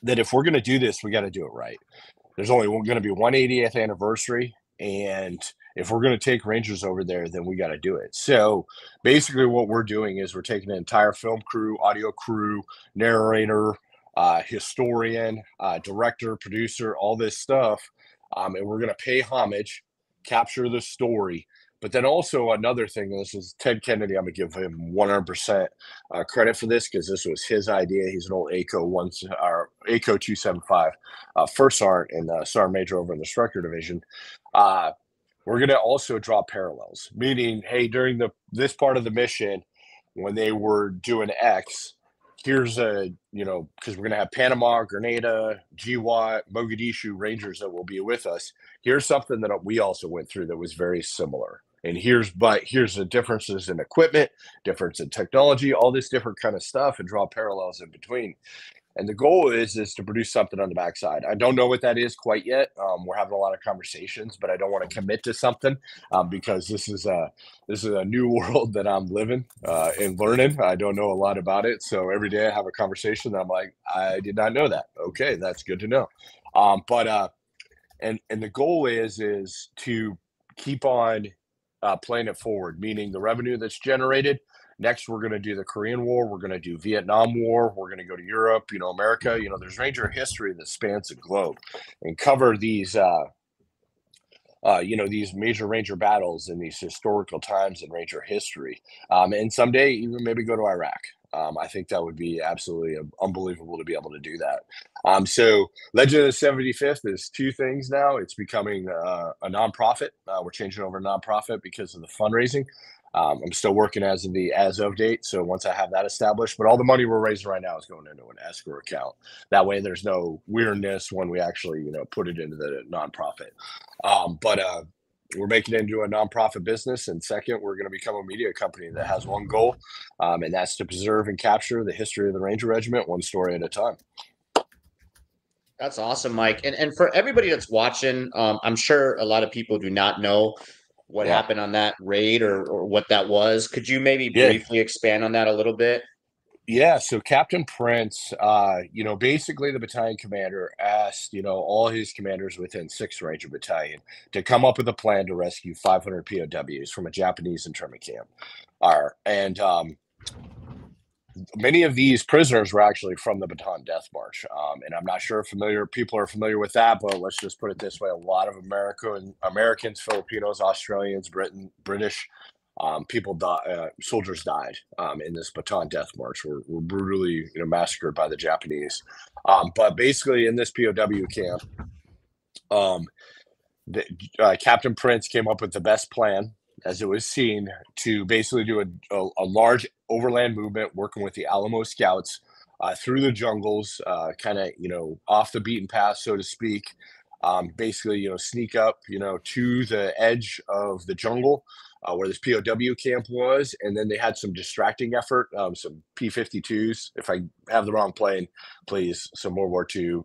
that if we're going to do this, we got to do it right. There's only going to be 180th anniversary. And if we're going to take Rangers over there, then we got to do it. So basically what we're doing is we're taking an entire film crew, audio crew, narrator, historian, director, producer, all this stuff. And we're going to pay homage, capture the story. But then also another thing, this is Ted Kennedy. I'm going to give him 100% credit for this because this was his idea. He's an old ACO 275 first sergeant and sergeant major over in the Strucker Division. We're going to also draw parallels, meaning, hey, during this part of the mission, when they were doing X, here's because we're going to have Panama, Grenada, GWAT, Mogadishu Rangers that will be with us. Here's something that we also went through that was very similar. And here's the differences in equipment, difference in technology, all this different kind of stuff, and draw parallels in between. And the goal is to produce something on the backside. I don't know what that is quite yet. We're having a lot of conversations, but I don't want to commit to something because this is a new world that I'm living and learning. I don't know a lot about it. So every day I have a conversation that I'm like, I did not know that. Okay, that's good to know. And the goal is to keep on playing it forward, meaning the revenue that's generated. Next, we're going to do the Korean War. We're going to do Vietnam War. We're going to go to Europe, America. There's Ranger history that spans the globe and cover these, these major Ranger battles and these historical times in Ranger history. And someday even maybe go to Iraq. I think that would be absolutely unbelievable to be able to do that. So Legend of the 75th is two things now. It's becoming a nonprofit. We're changing over to nonprofit because of the fundraising. I'm still working as of date. So once I have that established, but all the money we're raising right now is going into an escrow account. That way there's no weirdness when we actually, put it into the nonprofit. But we're making it into a nonprofit business. And second, we're going to become a media company that has one goal, and that's to preserve and capture the history of the Ranger Regiment, one story at a time. That's awesome, Mike. And for everybody that's watching, I'm sure a lot of people do not know what happened on that raid or what that was. Could you maybe briefly expand on that a little bit? Yeah, so Captain Prince, basically the battalion commander asked, all his commanders within 6th Ranger Battalion to come up with a plan to rescue 500 POWs from a Japanese internment camp. And many of these prisoners were actually from the Bataan Death March. And I'm not sure if people are familiar with that, but let's just put it this way. A lot of Americans, Filipinos, Australians, British, soldiers died in this Bataan Death March. Were brutally massacred by the Japanese. But basically in this POW camp, Captain Prince came up with the best plan, as it was seen, to basically do a large overland movement, working with the Alamo Scouts through the jungles, kind of off the beaten path, so to speak. Basically, sneak up, to the edge of the jungle where this POW camp was, and then they had some distracting effort, some P-52s. If I have the wrong plane, please, some World War II,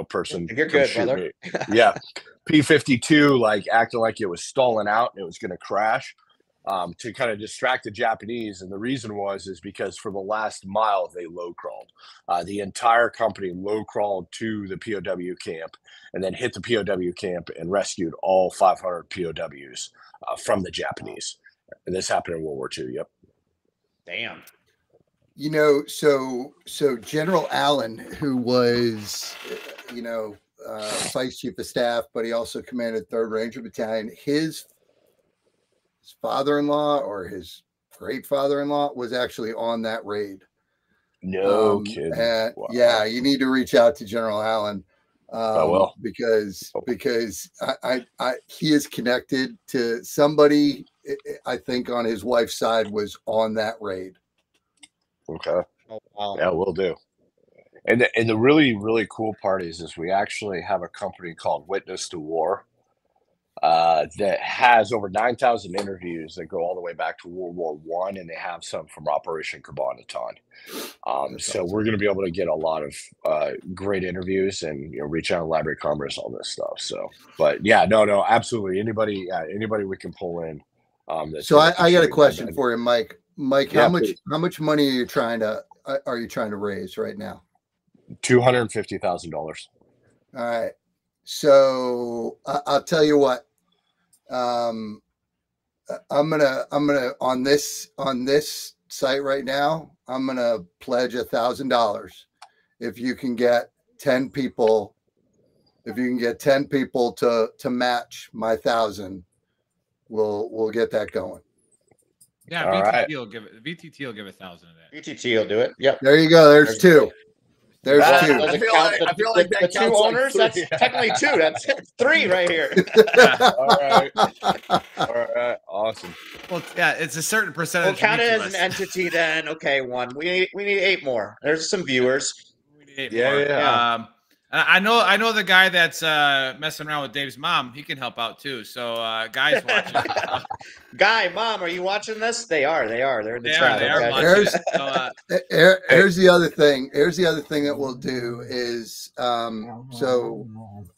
person. You're good, brother. Yeah, P-52 acting like it was stalling out and it was going to crash, to kind of distract the Japanese. And the reason is because for the last mile they low crawled. The entire company low crawled to the POW camp and then hit the POW camp and rescued all 500 POWs from the Japanese. And this happened in World War II. Yep. Damn. So General Allen, who was, Vice Chief of Staff, but he also commanded 3rd Ranger Battalion. His father-in-law or his great father-in-law was actually on that raid. No kidding. Wow. Yeah, you need to reach out to General Allen. Because he is connected to somebody, I think, on his wife's side was on that raid. Okay. Oh, wow. Yeah, we'll do. And the really, really cool part is we actually have a company called Witness to War that has over 9,000 interviews that go all the way back to World War I, and they have some from Operation Kabanaton. So we're going to be able to get a lot of great interviews and reach out to Library of Commerce, all this stuff. So, but yeah, no, absolutely. Anybody we can pull in. So I got a question for you, Mike. Mike, how much money are you trying to raise right now? $250,000. All right. So I'll tell you what. I'm gonna on this site right now, I'm gonna pledge $1,000 if you can get 10 people. If you can get 10 people to match my 1,000, we'll get that going. Yeah, VTT will give it. VTT will give 1,000 of that. VTT will do it. Yep. There you go. There's two. There's two. I feel like the two owners. Like that's technically two. That's 3 right here. All right. Awesome. Well, yeah, it's a certain percentage. We'll count it as an entity. Then okay, 1. We need 8 more. There's some viewers. We need 8 more. Yeah. I know the guy that's messing around with Dave's mom. He can help out too. So guys watching. Guy, mom, are you watching this? They are. They're in the chat. Here's the other thing. Here's the other thing that we'll do is so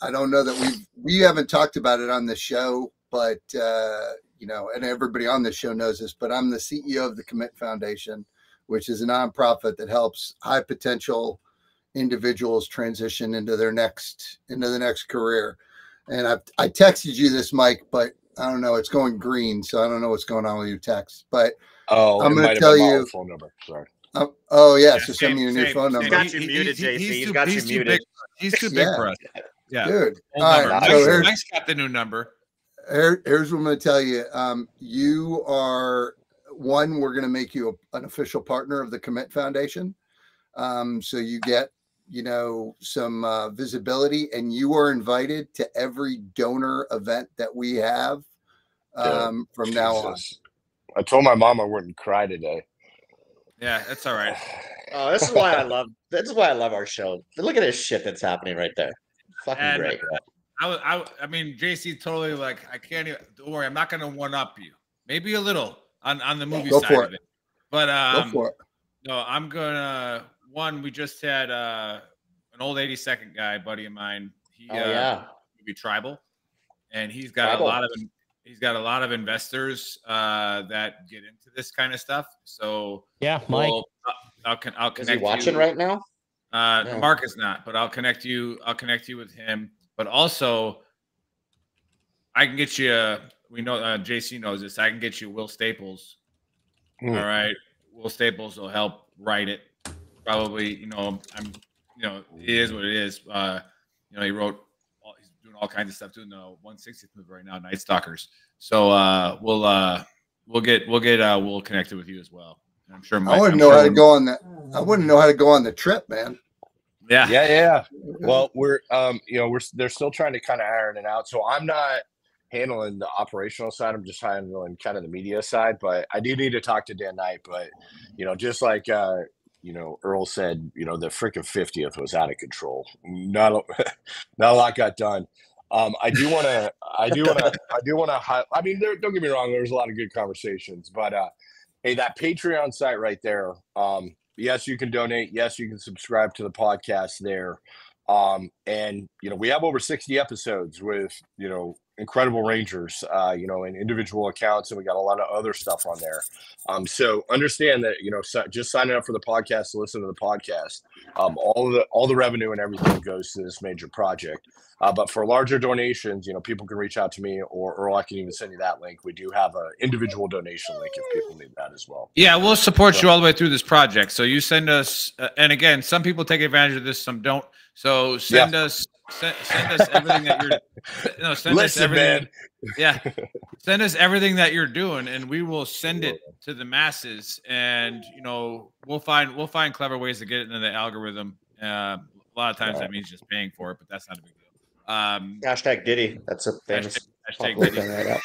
I don't know that we haven't talked about it on the show, but and everybody on the show knows this, but I'm the CEO of the Commit Foundation, which is a nonprofit that helps high potential individuals transition into the next career. And I texted you this, Mike, but I don't know. It's going green, so I don't know what's going on with your text. But I'm going to tell you. Phone number. Sorry. Oh yeah, so send me your new phone number. He's got you muted, JC. He's got you muted. He's too big for us. Yeah, dude. All right, so Mike's got the new number. Here's what I'm going to tell you. You are one. We're going to make you an official partner of the Commit Foundation. So you get, some visibility, and you are invited to every donor event that we have from now on. I told my mom I wouldn't cry today. Yeah, that's all right. Oh, this is why I love our show. Look at this shit that's happening right there. Fucking great. I mean, JC totally I can't even. Don't worry, I'm not going to one up you. Maybe a little on the movie side of it. But go for it. No, I'm gonna. One, we just had an old 82nd guy, buddy of mine. He be tribal, and he's got a lot of investors that get into this kind of stuff. So yeah, Mike, I'll connect. Is he watching right now? Mark is not, but I'll connect you with him. But also, I can get you. We know JC knows this. I can get you Will Staples. All right, Will Staples will help write it. Probably, it is what it is. He wrote. He's doing all kinds of stuff. Doing the 160th movie right now, Night Stalkers. So we'll get Will connected with you as well. And I'm sure. I wouldn't know how to go on that. I wouldn't know how to go on the trip, man. Yeah. Well, they're still trying to kind of iron it out. So I'm not handling the operational side. I'm just handling kind of the media side. But I do need to talk to Dan Knight. But just like Earl said, the freaking 50th was out of control. Not a lot got done. I do want to. I mean, don't get me wrong. There's a lot of good conversations, but hey, that Patreon site right there. Yes, you can donate. Yes, you can subscribe to the podcast there. And we have over 60 episodes with incredible Rangers, in individual accounts, and we got a lot of other stuff on there. So understand that just signing up for the podcast to listen to the podcast. All the revenue and everything goes to this major project. But for larger donations, people can reach out to me, or I can even send you that link. We do have an individual donation link if people need that as well. Yeah, we'll support you all the way through this project. So you send us, and again, some people take advantage of this, some don't. So send us everything that you're. Send us everything. Man. Yeah, send us everything that you're doing, and we will send it to the masses. And we'll find clever ways to get it into the algorithm. A lot of times that means just paying for it, but that's not a big deal. Hashtag Diddy. That's a famous hashtag Diddy. Right.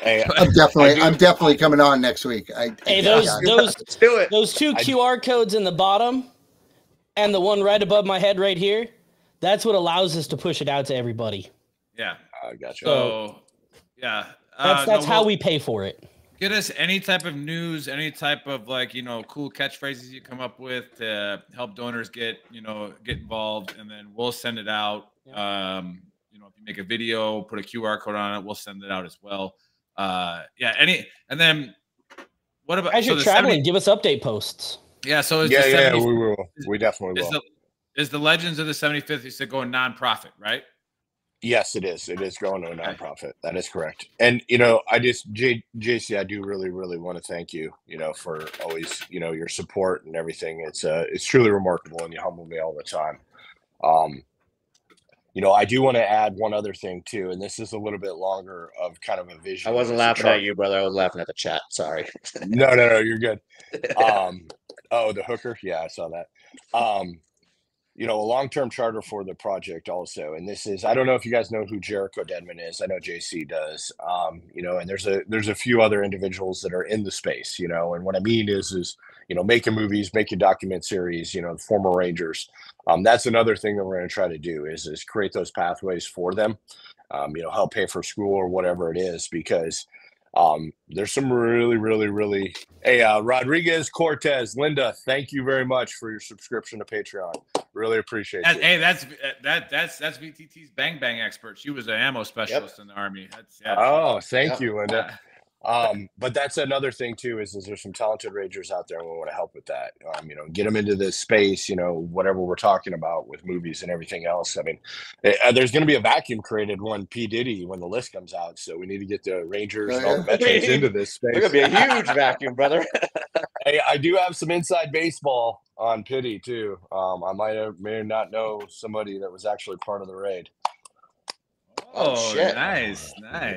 Hey, I'm definitely coming on next week. Let's do it. Those two QR codes in the bottom, and the one right above my head right here. That's what allows us to push it out to everybody. Yeah, I got you. So, yeah, that's how we pay for it. Get us any type of news, any type of cool catchphrases you come up with to help donors get involved, and then we'll send it out. Yeah. If you make a video, put a QR code on it, we'll send it out as well. And then what about as you're traveling? Give us update posts. Yeah, so we will. We definitely will. Is the Legends of the 75th is it going nonprofit, right? Yes, it is. It is going to a nonprofit. That is correct. And JC, I do really, really want to thank you, for always, your support and everything. It's truly remarkable, and you humble me all the time. I do want to add one other thing too, and this is a little bit longer of kind of a vision. I wasn't laughing at you, brother. I was laughing at the chat. Sorry. No, you're good. The hooker. Yeah, I saw that. A long-term charter for the project also. And this is, I don't know if you guys know who Jericho Dedman is. I know JC does. And there's a few other individuals that are in the space, and what I mean is making movies, making document series, former Rangers. That's another thing that we're going to try to do is create those pathways for them, help pay for school or whatever it is, because there's some really, really, really. Hey, Rodriguez Cortez, Linda, thank you very much for your subscription to Patreon. Really appreciate it. Hey, that's VTT's Bang Bang expert. She was an ammo specialist in the Army. Thank you, Linda. But that's another thing too, is there's some talented Rangers out there and we want to help with that. You know, get them into this space, you know, whatever we're talking about with movies and everything else. I mean, there's going to be a vacuum created when the list comes out. So we need to get the Rangers and all the veterans into this space. It's going to be a huge vacuum, brother. Hey, I do have some inside baseball on Pity too. I may not know somebody that was actually part of the raid. Oh, shit! Nice.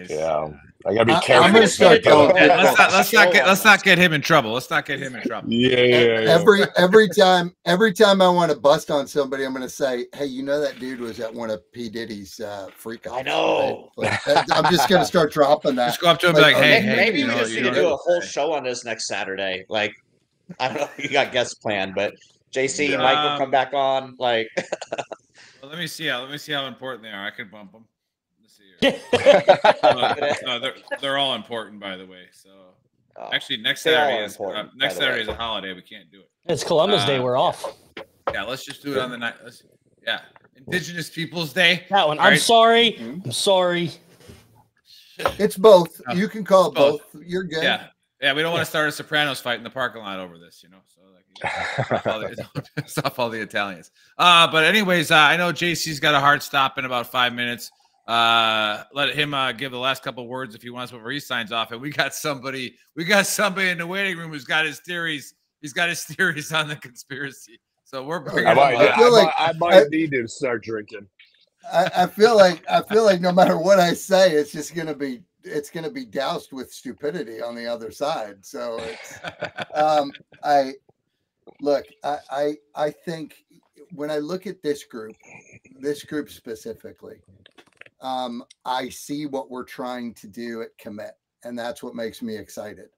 Yeah, I gotta be careful. I'm gonna start going. Let's not get him in trouble. Yeah. Every time I want to bust on somebody, I'm gonna say, "Hey, you know that dude was at one of P Diddy's freak offs." I know. Right? I'm just gonna start dropping that. Just go up to him and be like, "Hey, maybe we just need to do a whole show on this next Saturday." Like, I don't know if you got guests planned, but JC, Mike will come back on. Like, well, let me see how important they are. I could bump them. They're all important, by the way. So actually, next Saturday is a holiday. We can't do it. It's Columbus Day. We're off. Yeah, let's just do it on the night. Indigenous Peoples Day. That one. I'm sorry. I'm sorry. It's both. You can call it both. You're good. Yeah. We don't want to start a Sopranos fight in the parking lot over this, you know. So stop all the Italians. But anyways, I know JC's got a hard stop in about 5 minutes. Let him give the last couple words if he wants before he signs off. And we got somebody in the waiting room who's got his theories. He's got his theories on the conspiracy. So we're bringing I might need to start drinking. I feel like no matter what I say, it's just gonna be doused with stupidity on the other side. So it's I think when I look at this group specifically, I see what we're trying to do at Commit, and that's what makes me excited,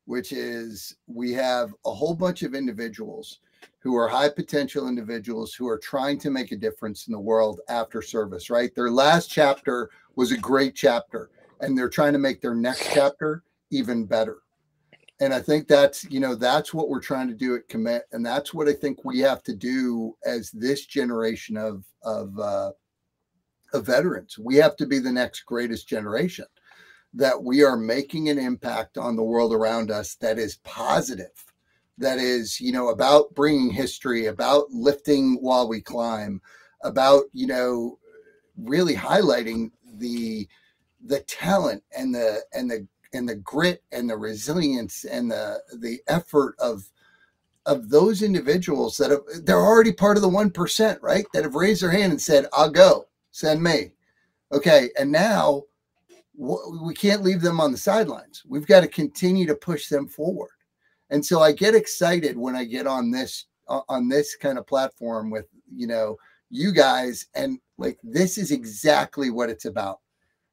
which is we have a whole bunch of individuals who are high potential individuals who are trying to make a difference in the world after service, right? Their last chapter was a great chapter, and they're trying to make their next chapter even better. And I think that's what we're trying to do at Commit, and that's what I think we have to do as this generation of veterans. We have to be the next greatest generation, that we are making an impact on the world around us that is positive, that is, about bringing history, about lifting while we climb, about, really highlighting the talent and the grit and the resilience and the effort of those individuals they're already part of the 1%, right? That have raised their hand and said, "I'll go. Send me." Okay. And now we can't leave them on the sidelines. We've got to continue to push them forward. And so I get excited when I get on this kind of platform with, you guys, and like, this is exactly what it's about,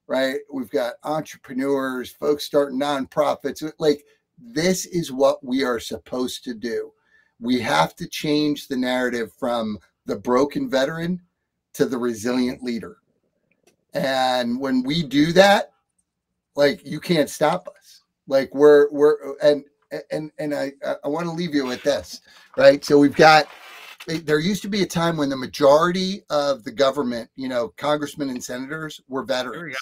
right? We've got entrepreneurs, folks starting nonprofits. Like, this is what we are supposed to do. We have to change the narrative from the broken veteran to the resilient leader. And when we do that, like, you can't stop us. Like, I want to leave you with this, right? So there used to be a time when the majority of the government, congressmen and senators, were veterans,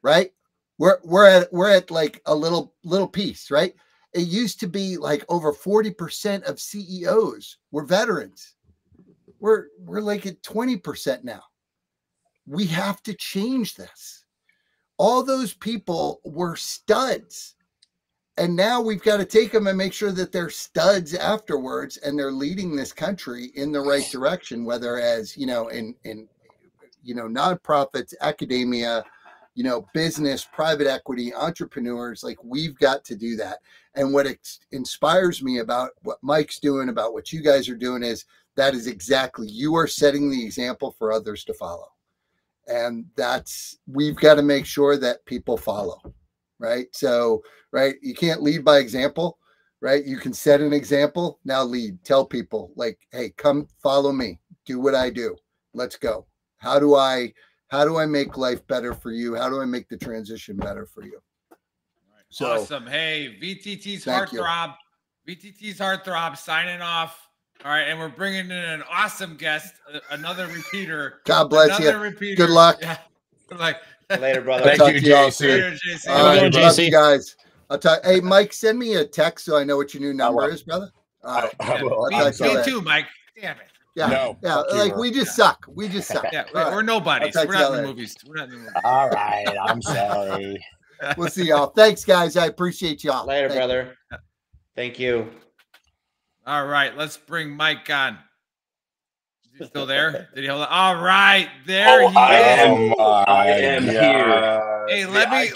right? We're at like a little piece, right? It used to be like over 40% of CEOs were veterans. We're like at 20% now. We have to change this. All those people were studs. And now we've got to take them and make sure that they're studs afterwards, and they're leading this country in the right direction, whether as, in nonprofits, academia, business, private equity, entrepreneurs. Like, we've got to do that. And what inspires me about what Mike's doing, about what you guys are doing, is that is exactly, you are setting the example for others to follow. And we've got to make sure that people follow, right? So, right, you can't lead by example, right? You can set an example, now lead. Tell people, like, hey, come follow me, do what I do, let's go. How do I make life better for you? How do I make the transition better for you? So, awesome. Hey, VTT's Heartthrob signing off. All right, and we're bringing in an awesome guest, another repeater. God bless you. Repeater. Good luck. Yeah. Like, Later, brother. Thank you, JC. Later, JC. All right, love you guys. I'll talk. Hey, Mike, send me a text so I know what your new number is, brother. All right. Me too, Mike. Damn it. Yeah, no, yeah. Like we just suck. We just suck. Yeah, we're nobodies. We're not in the movies. We're not in the movies. All right, I'm sorry. We'll see y'all. Thanks, guys. I appreciate y'all. Later, brother. Thank you. All right, let's bring Mike on. Is he still there? Did he hold on? All right, there he is. I am here. Hey, let me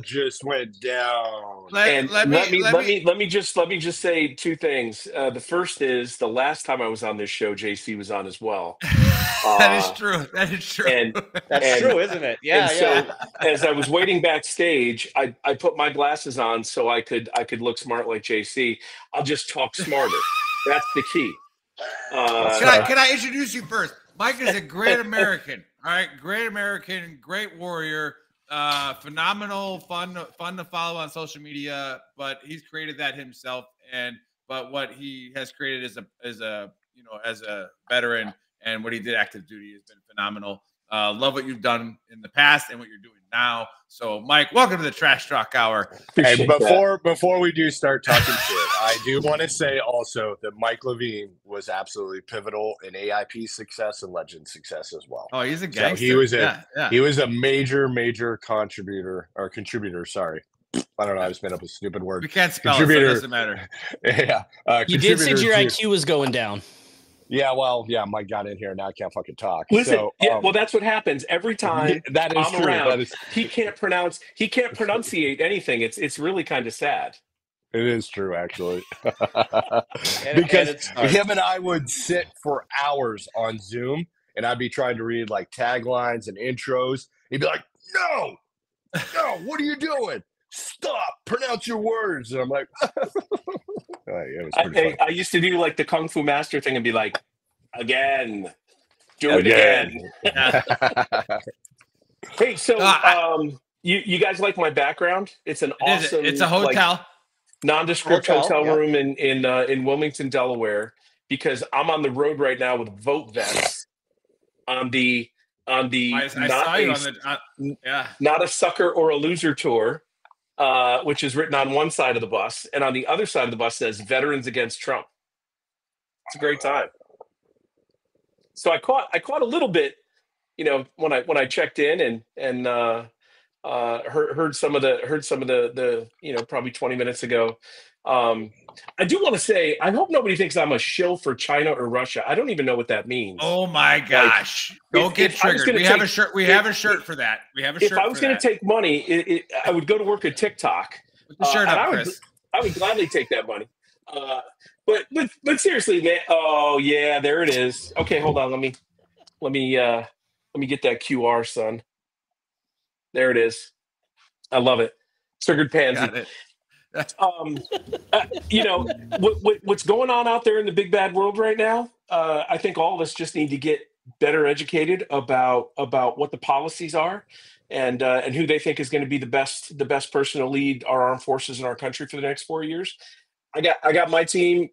just went down. Let me just say two things. The first is the last time I was on this show, JC was on as well. That is true. That is true. That's true, isn't it? Yeah. So as I was waiting backstage, I put my glasses on so I could look smart like JC. I'll just talk smarter. That's the key. Can I introduce you first? Mike is a great American. All right, great American, great warrior. Phenomenal, fun to follow on social media, but he's created that himself. But what he has created as a veteran and what he did active duty has been phenomenal. Love what you've done in the past and what you're doing now. So, Mike, welcome to the Trash Talk Hour. Hey, before we do start talking shit, I do want to say also that Mike Levine was absolutely pivotal in AIP's success and Legends' success as well. Oh, he's a gangster. So he was a major contributor. Sorry. I don't know. I just made up a stupid word. We can't spell it, so it doesn't matter. Yeah. You did say your IQ was going down. Yeah, well, Mike got in here. Now I can't fucking talk. Listen, well, that's what happens every time that is I'm true. around. He can't pronunciate anything. It's really kind of sad. It is true, actually. Because him and I would sit for hours on Zoom, and I'd be trying to read like taglines and intros. He'd be like, "No, what are you doing? Stop! Pronounce your words." And I'm like, it was pretty funny. I used to do like the Kung Fu Master thing and be like, "Again, do it again." Hey, so you guys like my background? It's an awesome. It's a hotel. Like, nondescript hotel room in Wilmington, Delaware, because I'm on the road right now with Vote Vets on the not a sucker or a loser tour, which is written on one side of the bus, and on the other side of the bus says Veterans Against Trump. It's a great time. So I caught a little bit, when I checked in and heard some of the probably 20 minutes ago. I do want to say, I hope nobody thinks I'm a shill for China or Russia. I don't even know what that means. Oh my gosh! Don't get triggered. We have a shirt. We have a shirt for that. We have a shirt. If I was going to take money, I would go to work at TikTok. Put the shirt up, Chris. I would gladly take that money. But seriously, man. Oh yeah, there it is. Okay, hold on. Let me get that QR, son. There it is. I love it. Triggered pansy. What's going on out there in the big bad world right now? I think all of us just need to get better educated about what the policies are and who they think is going to be the best person to lead our armed forces in our country for the next 4 years. I got my team.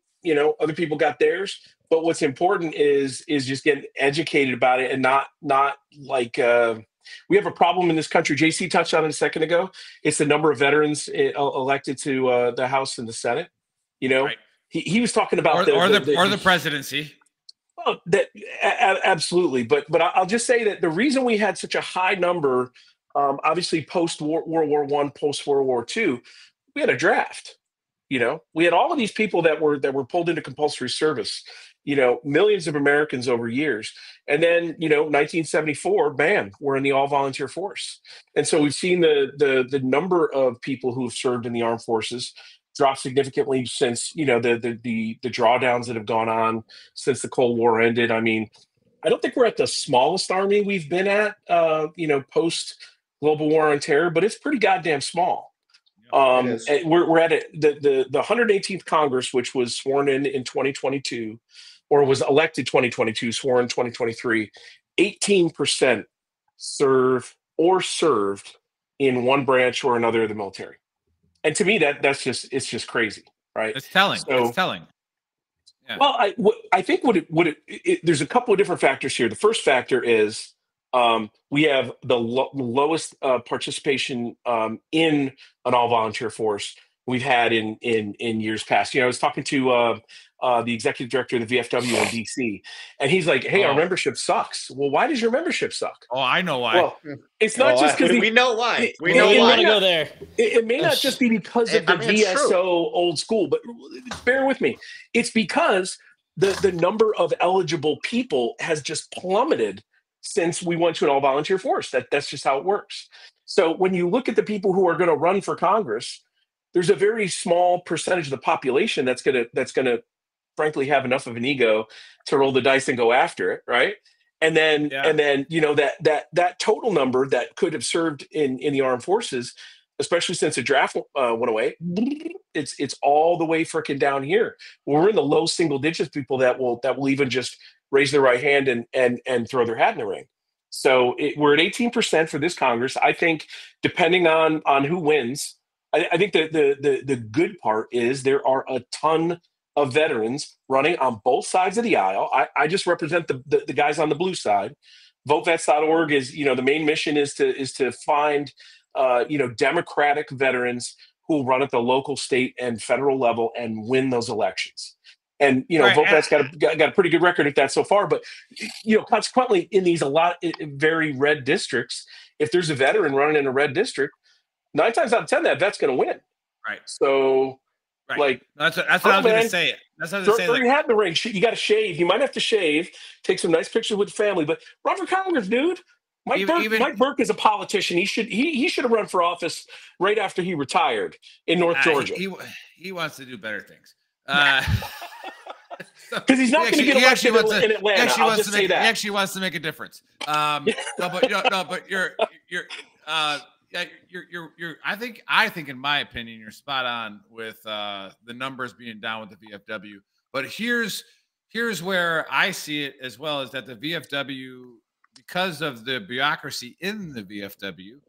Other people got theirs. But what's important is just getting educated about it and not like. We have a problem in this country. JC touched on it a second ago. It's the number of veterans elected to the House and the Senate. Right. He was talking about the presidency. Oh, absolutely. But I'll just say that the reason we had such a high number, obviously post World War I, post World War II, we had a draft. We had all of these people that were pulled into compulsory service. Millions of Americans over years. And then, 1974, bam, we're in the all-volunteer force. And so we've seen the number of people who have served in the armed forces drop significantly since, the drawdowns that have gone on since the Cold War ended. I mean, I don't think we're at the smallest army we've been at, post global war on terror, but it's pretty goddamn small. And we're at the 118th Congress, which was sworn in 2022, or was elected 2022, sworn in 2023. 18% served in one branch or another of the military, and to me it's just crazy, right? It's telling. It's telling. Yeah. Well, I think there's a couple of different factors here. The first factor is We have the lowest participation in an all-volunteer force we've had in years past. I was talking to the executive director of the VFW in DC, and he's like, "Hey, our membership sucks." Well, why does your membership suck? Oh, I know why. Well, it's not just because we know why. We know why. Want to go there. It may not just be because of the VSO old school, but bear with me. It's because the number of eligible people has just plummeted since we went to an all-volunteer force. That's just how it works. So when you look at the people who are going to run for Congress, there's a very small percentage of the population that's gonna frankly have enough of an ego to roll the dice and go after it, right? And then that total number that could have served in the armed forces, especially since the draft went away, it's all the way freaking down here. We're in the low single digits people that will even just raise their right hand and throw their hat in the ring. So we're at 18% for this Congress. I think depending on who wins, I think the good part is there are a ton of veterans running on both sides of the aisle. I just represent the guys on the blue side. VoteVets.org is, the main mission is to find, Democratic veterans who will run at the local, state, and federal level and win those elections. And, VoteVets got a pretty good record at that so far. But, consequently, in these very red districts, if there's a veteran running in a red district, 9 times out of 10, that vet's going to win. Right. So, that's what I was going to say. That's what I was going to say. Throw your hat in the ring. You got to shave. You might have to shave, take some nice pictures with the family, but run for Congress, dude. Mike Burke is a politician. He should have run for office right after he retired in North Georgia. He wants to do better things. Because he's not going to get elected in Atlanta. I'll just say that. He actually wants to make a difference. But you're I think in my opinion, you're spot on with the numbers being down with the VFW. But here's where I see it as well, is that the VFW, because of the bureaucracy in the VFW,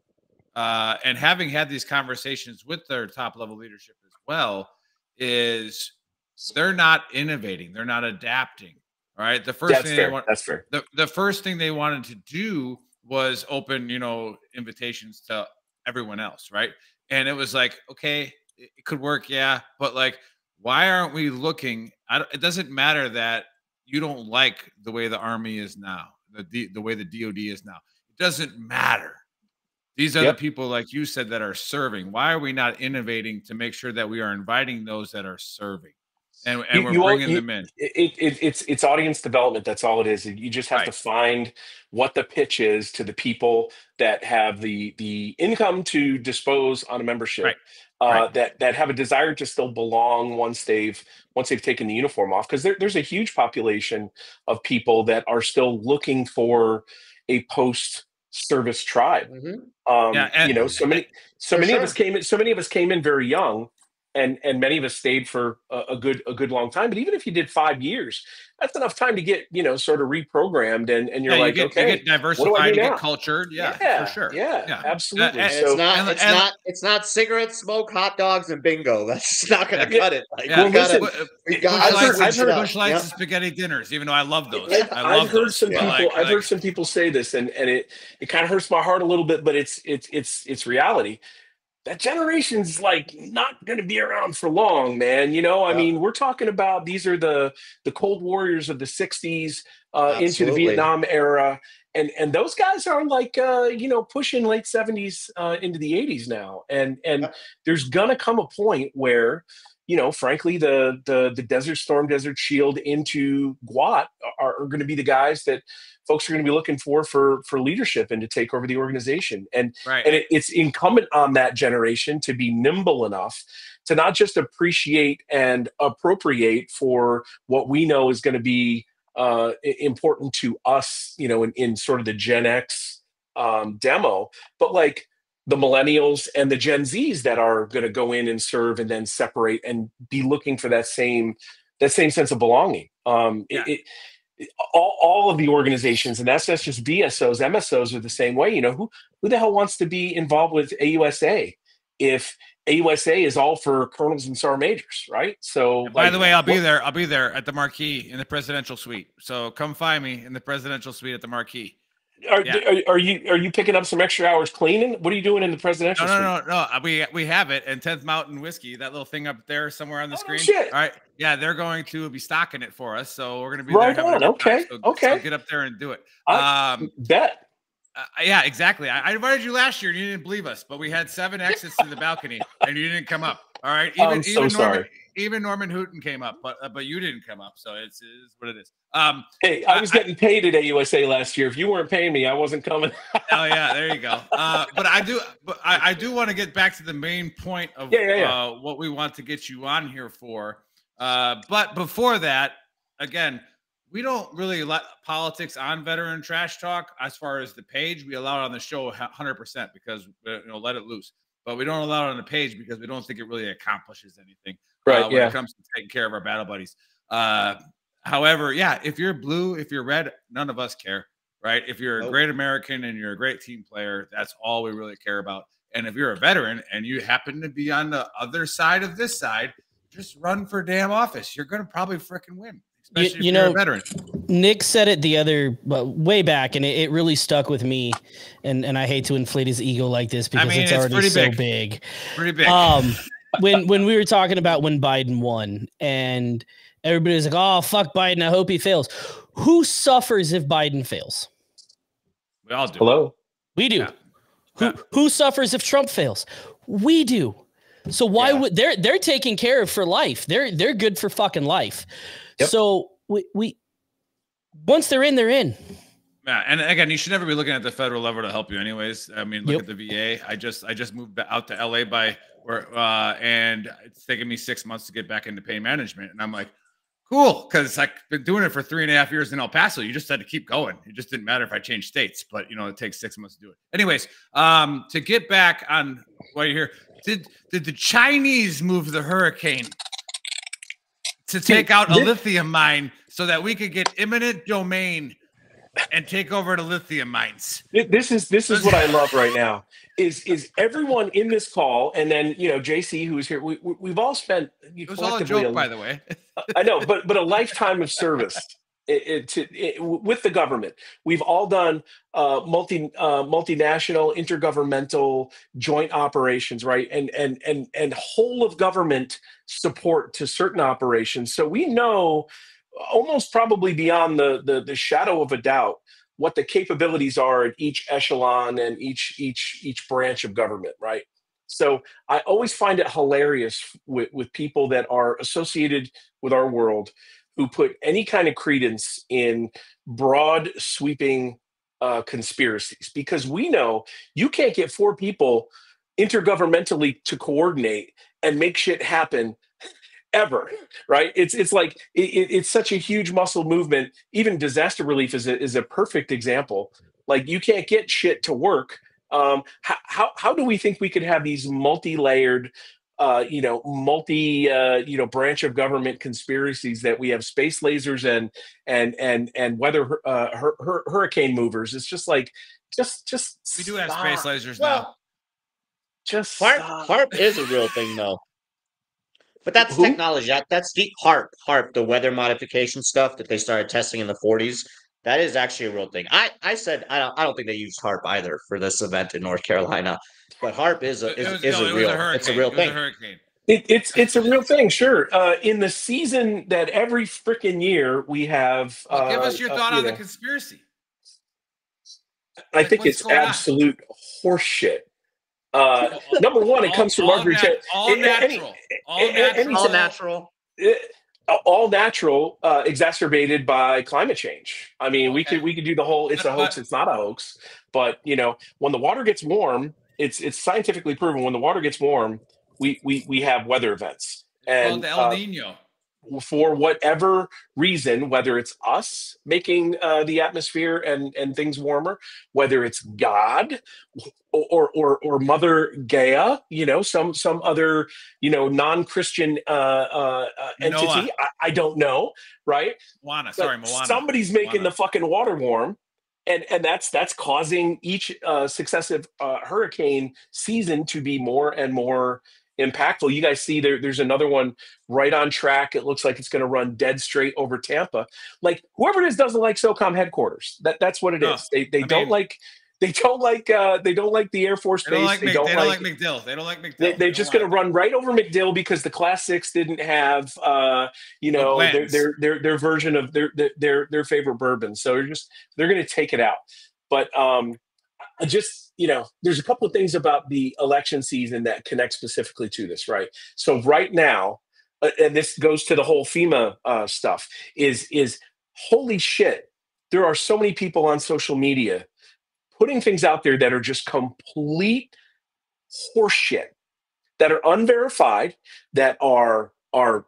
and having had these conversations with their top level leadership as well, is they're not innovating, they're not adapting. All right. The first That's fair. The first thing they wanted to do was open, invitations to everyone else, right? And it was like, okay, it could work, yeah, but like, why aren't we looking? It doesn't matter that you don't like the way the Army is now, the way the DoD is now. It doesn't matter. These are the people, like you said, that are serving. Why are we not innovating to make sure that we are inviting those that are serving? And we're bringing them in. It's audience development. That's all it is. You just have to find what the pitch is to the people that have the income to dispose on a membership, that have a desire to still belong once they've taken the uniform off. Because there's a huge population of people that are still looking for a post-service tribe. So many of us came in very young. And many of us stayed for a good long time. But even if you did 5 years, that's enough time to get, sort of reprogrammed. And you're like, you get diversified, you get cultured. Yeah, for sure. Yeah. Absolutely. It's not cigarettes, smoke, hot dogs, and bingo. That's not going to cut it. I've heard Bush Lights and spaghetti dinners, even though I love those. I've heard some people say this, and it kind of hurts my heart a little bit, but it's reality. That generation's like not going to be around for long, man. I mean, we're talking about, these are the Cold Warriors of the 60s into the Vietnam era. And those guys are like, pushing late 70s into the 80s now. And there's going to come a point where, frankly, the Desert Storm, Desert Shield into GWAT are going to be the guys that folks are going to be looking for leadership and to take over the organization. And it's incumbent on that generation to be nimble enough to not just appreciate and appropriate for what we know is going to be important to us, in sort of the Gen X demo, but like the millennials and the Gen Zs that are going to go in and serve and then separate and be looking for that same sense of belonging. All of the organizations, and that's just VSOs, MSOs are the same way. Who the hell wants to be involved with AUSA if AUSA is all for colonels and sergeant majors, right? So, by the way, I'll be there. I'll be there at the Marquee in the presidential suite. So come find me in the presidential suite at the Marquee. Are you picking up some extra hours cleaning? What are you doing in the presidential suite? No. We have it, and 10th Mountain Whiskey, that little thing up there somewhere on the screen. Shit. All right, yeah, they're going to be stocking it for us, so we're going to be right there. On. Okay. So get up there and do it. Bet. Yeah, exactly. I invited you last year, and you didn't believe us, but we had 7 exits to the balcony, and you didn't come up. All right, even Norman Hooten came up, but you didn't come up, so it's what it is. Hey, I was getting paid at AUSA last year. If you weren't paying me, I wasn't coming. Oh yeah, there you go. But I do want to get back to the main point of what we want to get you on here for. But before that, again, we don't really let politics on Veteran Trash Talk as far as the page. We allow it on the show 100% because let it loose. But we don't allow it on the page because we don't think it really accomplishes anything when it comes to taking care of our battle buddies. However, if you're blue, if you're red, none of us care, right? If you're a great American and you're a great team player, that's all we really care about. And if you're a veteran and you happen to be on the other side of this side, just run for damn office. You're going to probably freaking win. Especially if you're a veteran. Nick said it way back, and it really stuck with me. And I hate to inflate his ego like this because it's already so big. Pretty big. When we were talking about when Biden won, and everybody was like, "Oh, fuck Biden! I hope he fails." Who suffers if Biden fails? We all do. Hello, we do. Yeah. Who suffers if Trump fails? We do. So why would they're taken care of for life? They're good for fucking life. Yep. So we once they're in, they're in. Yeah, and again, you should never be looking at the federal level to help you, anyways. I mean, look at the VA. I just moved out to LA and it's taken me 6 months to get back into pain management, and I'm like, cool, because I've been doing it for 3.5 years in El Paso. You just had to keep going. It just didn't matter if I changed states, but it takes 6 months to do it. Anyways, to get back on what you hear, did the Chinese move the hurricane to take out a lithium mine so that we could get eminent domain and take over the lithium mines? This is what I love right now. Is everyone in this call, and then JC, who's here, we've all spent. It was all a joke, by the way. I know, but a lifetime of service with the government. We've all done multinational, intergovernmental, joint operations, right? And whole of government support to certain operations. So we know almost probably beyond the shadow of a doubt what the capabilities are at each echelon and each branch of government, right? So I always find it hilarious with people that are associated with our world who put any kind of credence in broad sweeping conspiracies, because we know you can't get 4 people intergovernmentally to coordinate and make shit happen ever, right? It's like it's such a huge muscle movement. Even disaster relief is a perfect example. Like, you can't get shit to work. How do we think we could have these multi-layered, branch of government conspiracies that we have space lasers and weather hurricane movers? It's just like just we do have space lasers now. Just HARP is a real thing though. But that's technology. That's the HARP, the weather modification stuff that they started testing in the 40s. That is actually a real thing. I said I don't think they used HARP either for this event in North Carolina, but HARP is a real thing. It's a real thing, sure. In the season that every freaking year we have. Give us your thought on the conspiracy. I think it's absolute horseshit. Number one, it comes from Marjorie Taylor. All natural, exacerbated by climate change. I mean, we could do the whole "it's a hoax, it's not a hoax." But when the water gets warm, it's scientifically proven. When the water gets warm, we have weather events, and the El Nino. For whatever reason, whether it's us making the atmosphere and things warmer, whether it's God or Mother Gaia, some other non-Christian entity, I don't know, right? Moana. Somebody's making the fucking water warm, and that's causing each successive hurricane season to be more and more impactful. You guys see there's another one right on track. It looks like it's going to run dead straight over Tampa. Like whoever it is doesn't like SOCOM headquarters. That's what it is. They don't like the Air Force base. They don't like MacDill. They don't like MacDill. They're just going to run right over MacDill because the Class 6 didn't have their version of their favorite bourbon. So they're going to take it out. But there's a couple of things about the election season that connect specifically to this, right? So right now, and this goes to the whole FEMA stuff, is holy shit, there are so many people on social media putting things out there that are just complete horseshit, that are unverified, that are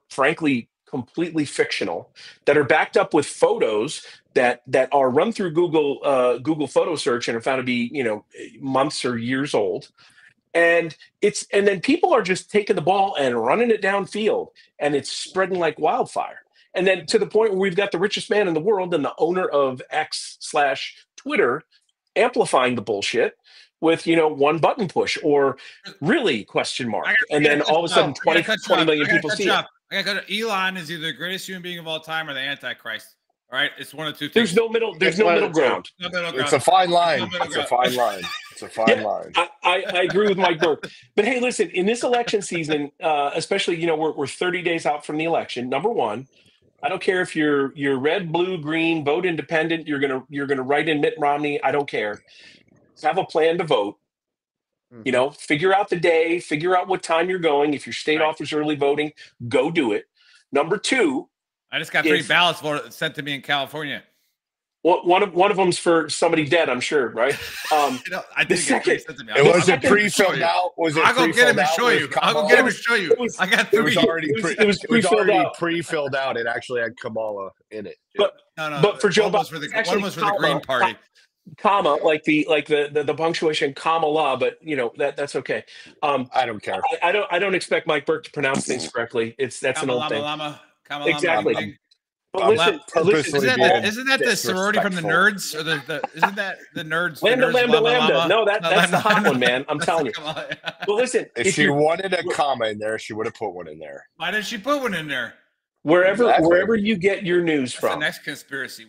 frankly completely fictional, that are backed up with photos that are run through Google photo search and are found to be months or years old, and then people are just taking the ball and running it downfield, and it's spreading like wildfire. And then to the point where we've got the richest man in the world and the owner of X/Twitter amplifying the bullshit with one button push or really ? And then all of a sudden 20 million people see it. Elon is either the greatest human being of all time or the Antichrist. All right, it's one of two things. There's no middle ground. It's a fine line. It's a fine line. It's a fine line. I agree with Mike Burke. But hey, listen, in this election season, especially we're 30 days out from the election. Number one, I don't care if you're red, blue, green, vote independent. You're gonna write in Mitt Romney. I don't care. Have a plan to vote. Figure out the day. Figure out what time you're going. If your state offers early voting, go do it. Number two, I just got 3 ballots sent to me in California. Well, one of them's for somebody dead, I'm sure, right? I didn't get 3 sent to me. Was it pre-filled out? I'll go get him and show you. I'll go get him and show you. I got 3. It was already pre-filled out. It actually had Kamala in it. But for Joe Biden, one was for the Green Party. Comma, like the punctuation Kamala, but that's okay. I don't care. I don't expect Mike Burke to pronounce things correctly. That's an old thing. Exactly. But listen, isn't that the sorority from the Nerds? Or isn't that the Nerds? Lambda. No, that's the hot one, man. I'm telling you. But listen, if she wanted a comma in there, she would have put one in there. Why did she put one in there? Wherever you get your news from. That's the next conspiracy.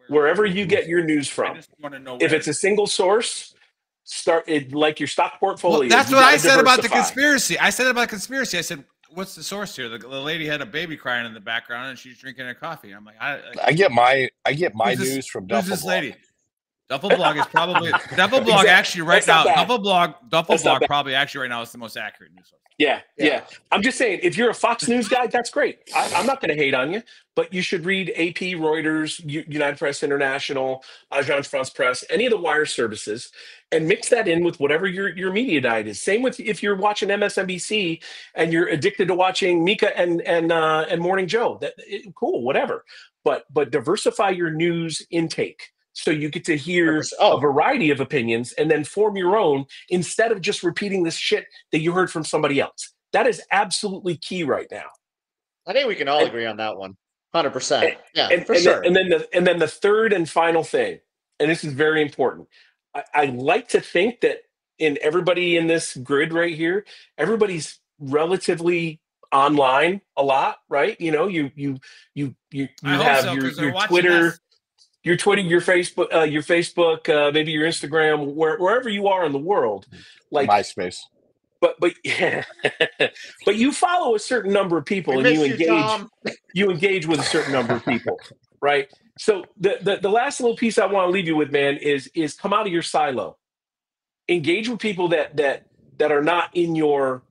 Wherever you get your news from. I just want to know if it's a single source. Start it like your stock portfolio. Well, that's what I said about the conspiracy. I said, what's the source here? The lady had a baby crying in the background and she's drinking her coffee. I'm like, I get my news from Duffel. Who's this lady? Duffel Blog is probably Duffel Blog actually right now. Duffel Blog probably actually right now is the most accurate news source. Yeah. I'm just saying, if you're a Fox News guy, that's great. I'm not going to hate on you, but you should read AP, Reuters, United Press International, Agence France Presse, any of the wire services, and mix that in with whatever your media diet is. Same with if you're watching MSNBC and you're addicted to watching Mika and Morning Joe. Cool, whatever. But diversify your news intake. So you get to hear a variety of opinions and then form your own instead of just repeating this shit that you heard from somebody else. That is absolutely key right now. I think we can all agree on that one. 100%. Sure. And then the third and final thing, and this is very important. I like to think that in everybody in this grid right here, everybody's relativly online a lot, right? You have your Twitter. Your Twitter, your Facebook, maybe your Instagram, wherever you are in the world, like MySpace. But yeah, but you follow a certain number of people, and you engage with a certain number of people, right? So the last little piece I want to leave you with, man, is come out of your silo, engage with people that are not in your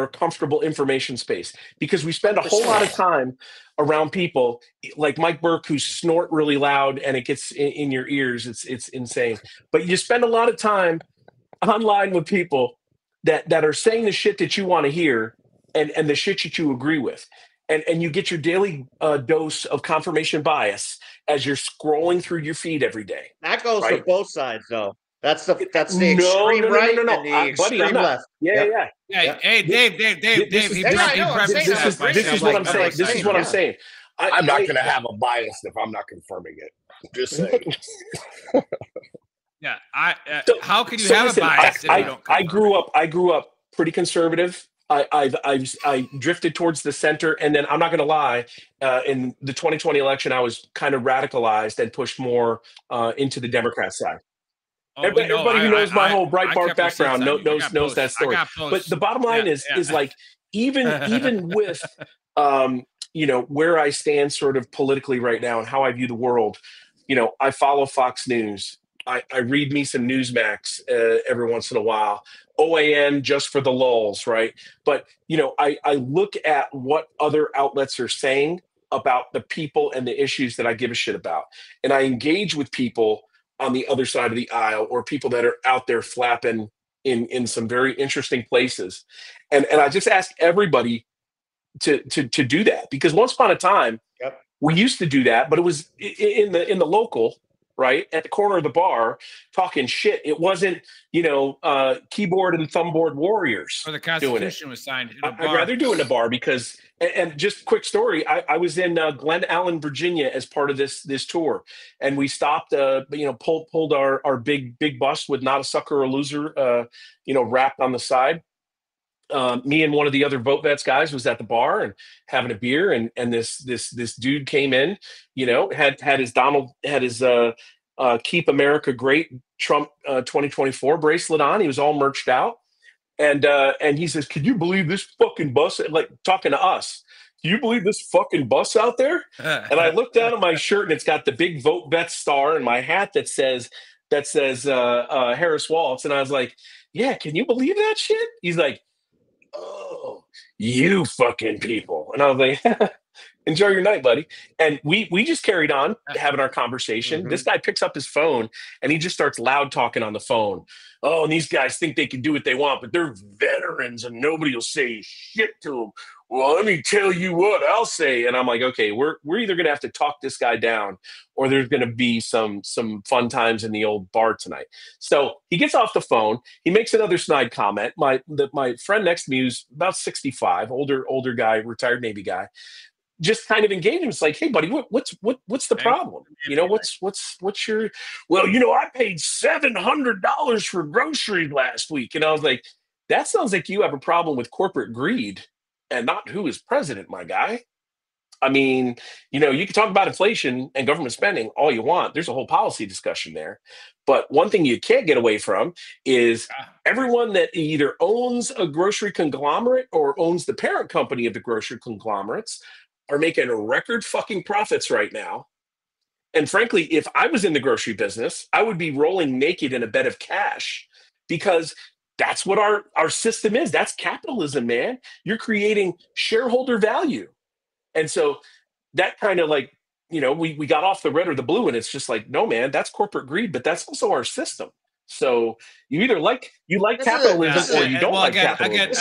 comfortable information space, because we spend a whole lot of time around people like Mike Burke who snort really loud and it gets in your ears. It's insane. But you spend a lot of time online with people that are saying the shit that you want to hear and the shit that you agree with. And you get your daily dose of confirmation bias as you're scrolling through your feed every day. That goes for both sides, though. That's the extreme right and the extreme left. Yeah. Hey, Dave. This is what I'm saying. This is what I'm saying. I'm not going to have a bias if I'm not confirming it. Just saying. Yeah. How can you have a bias if you don't? I grew up pretty conservative. I drifted towards the center, and then I'm not going to lie. In the 2020 election, I was kind of radicalized and pushed more into the Democrat side. Oh, everybody who knows my whole Breitbart background knows that story. But the bottom line is like even with where I stand sort of politically right now and how I view the world. I follow Fox News. I read me some Newsmax every once in a while. OAN just for the lulls, right? But, I look at what other outlets are saying about the people and the issues that I give a shit about. And I engage with people on the other side of the aisle or people that are out there flapping in some very interesting places. And I just ask everybody to do that, because once upon a time, we used to do that, but it was in the local, right, at the corner of the bar, talking shit. It wasn't, keyboard and thumbboard warriors. Or the Constitution was signed in a bar. I'd rather do it in a bar because, and just quick story, I was in Glen Allen, Virginia as part of this tour, and we stopped, pulled our big bus with "Not a Sucker or a Loser," wrapped on the side. Me and one of the other Vote Vets guys was at the bar and having a beer, and this dude came in, had his Keep America Great Trump 2024 bracelet on. He was all merched out, and he says, "Can you believe this fucking bus?" Like talking to us. "Do you believe this fucking bus out there?" And I looked down at my shirt, and it's got the big Vote Vets star, and my hat that says Harris Waltz, and I was like, "Yeah, can you believe that shit?" He's like, "Oh, you fucking people." And I was like, "Enjoy your night, buddy." And we just carried on having our conversation. This guy picks up his phone and he just starts loud talking on the phone. "Oh, and these guys think they can do what they want, but they're veterans and nobody will say shit to them. Well, let me tell you what I'll say." And I'm like, okay, we're either going to have to talk this guy down or there's going to be some fun times in the old bar tonight. So he gets off the phone. He makes another snide comment. My friend next to me, who's about 65, older guy, retired Navy guy, just kind of engaged him. It's like, "Hey, buddy, what's the problem? What's your?" "Well, I paid $700 for groceries last week." And I was like, "That sounds like you have a problem with corporate greed and not who is president, my guy." I mean, you can talk about inflation and government spending all you want. There's a whole policy discussion there. But one thing you can't get away from is everyone that either owns a grocery conglomerate or owns the parent company of the grocery conglomerates are making record fucking profits right now. And frankly, if I was in the grocery business, I would be rolling naked in a bed of cash, because that's what our system is. That's capitalism, man. You're creating shareholder value. And so that kind of like, we got off the red or the blue, and it's just like, no, man, that's corporate greed, but that's also our system. So you either like capitalism or you don't like capitalism.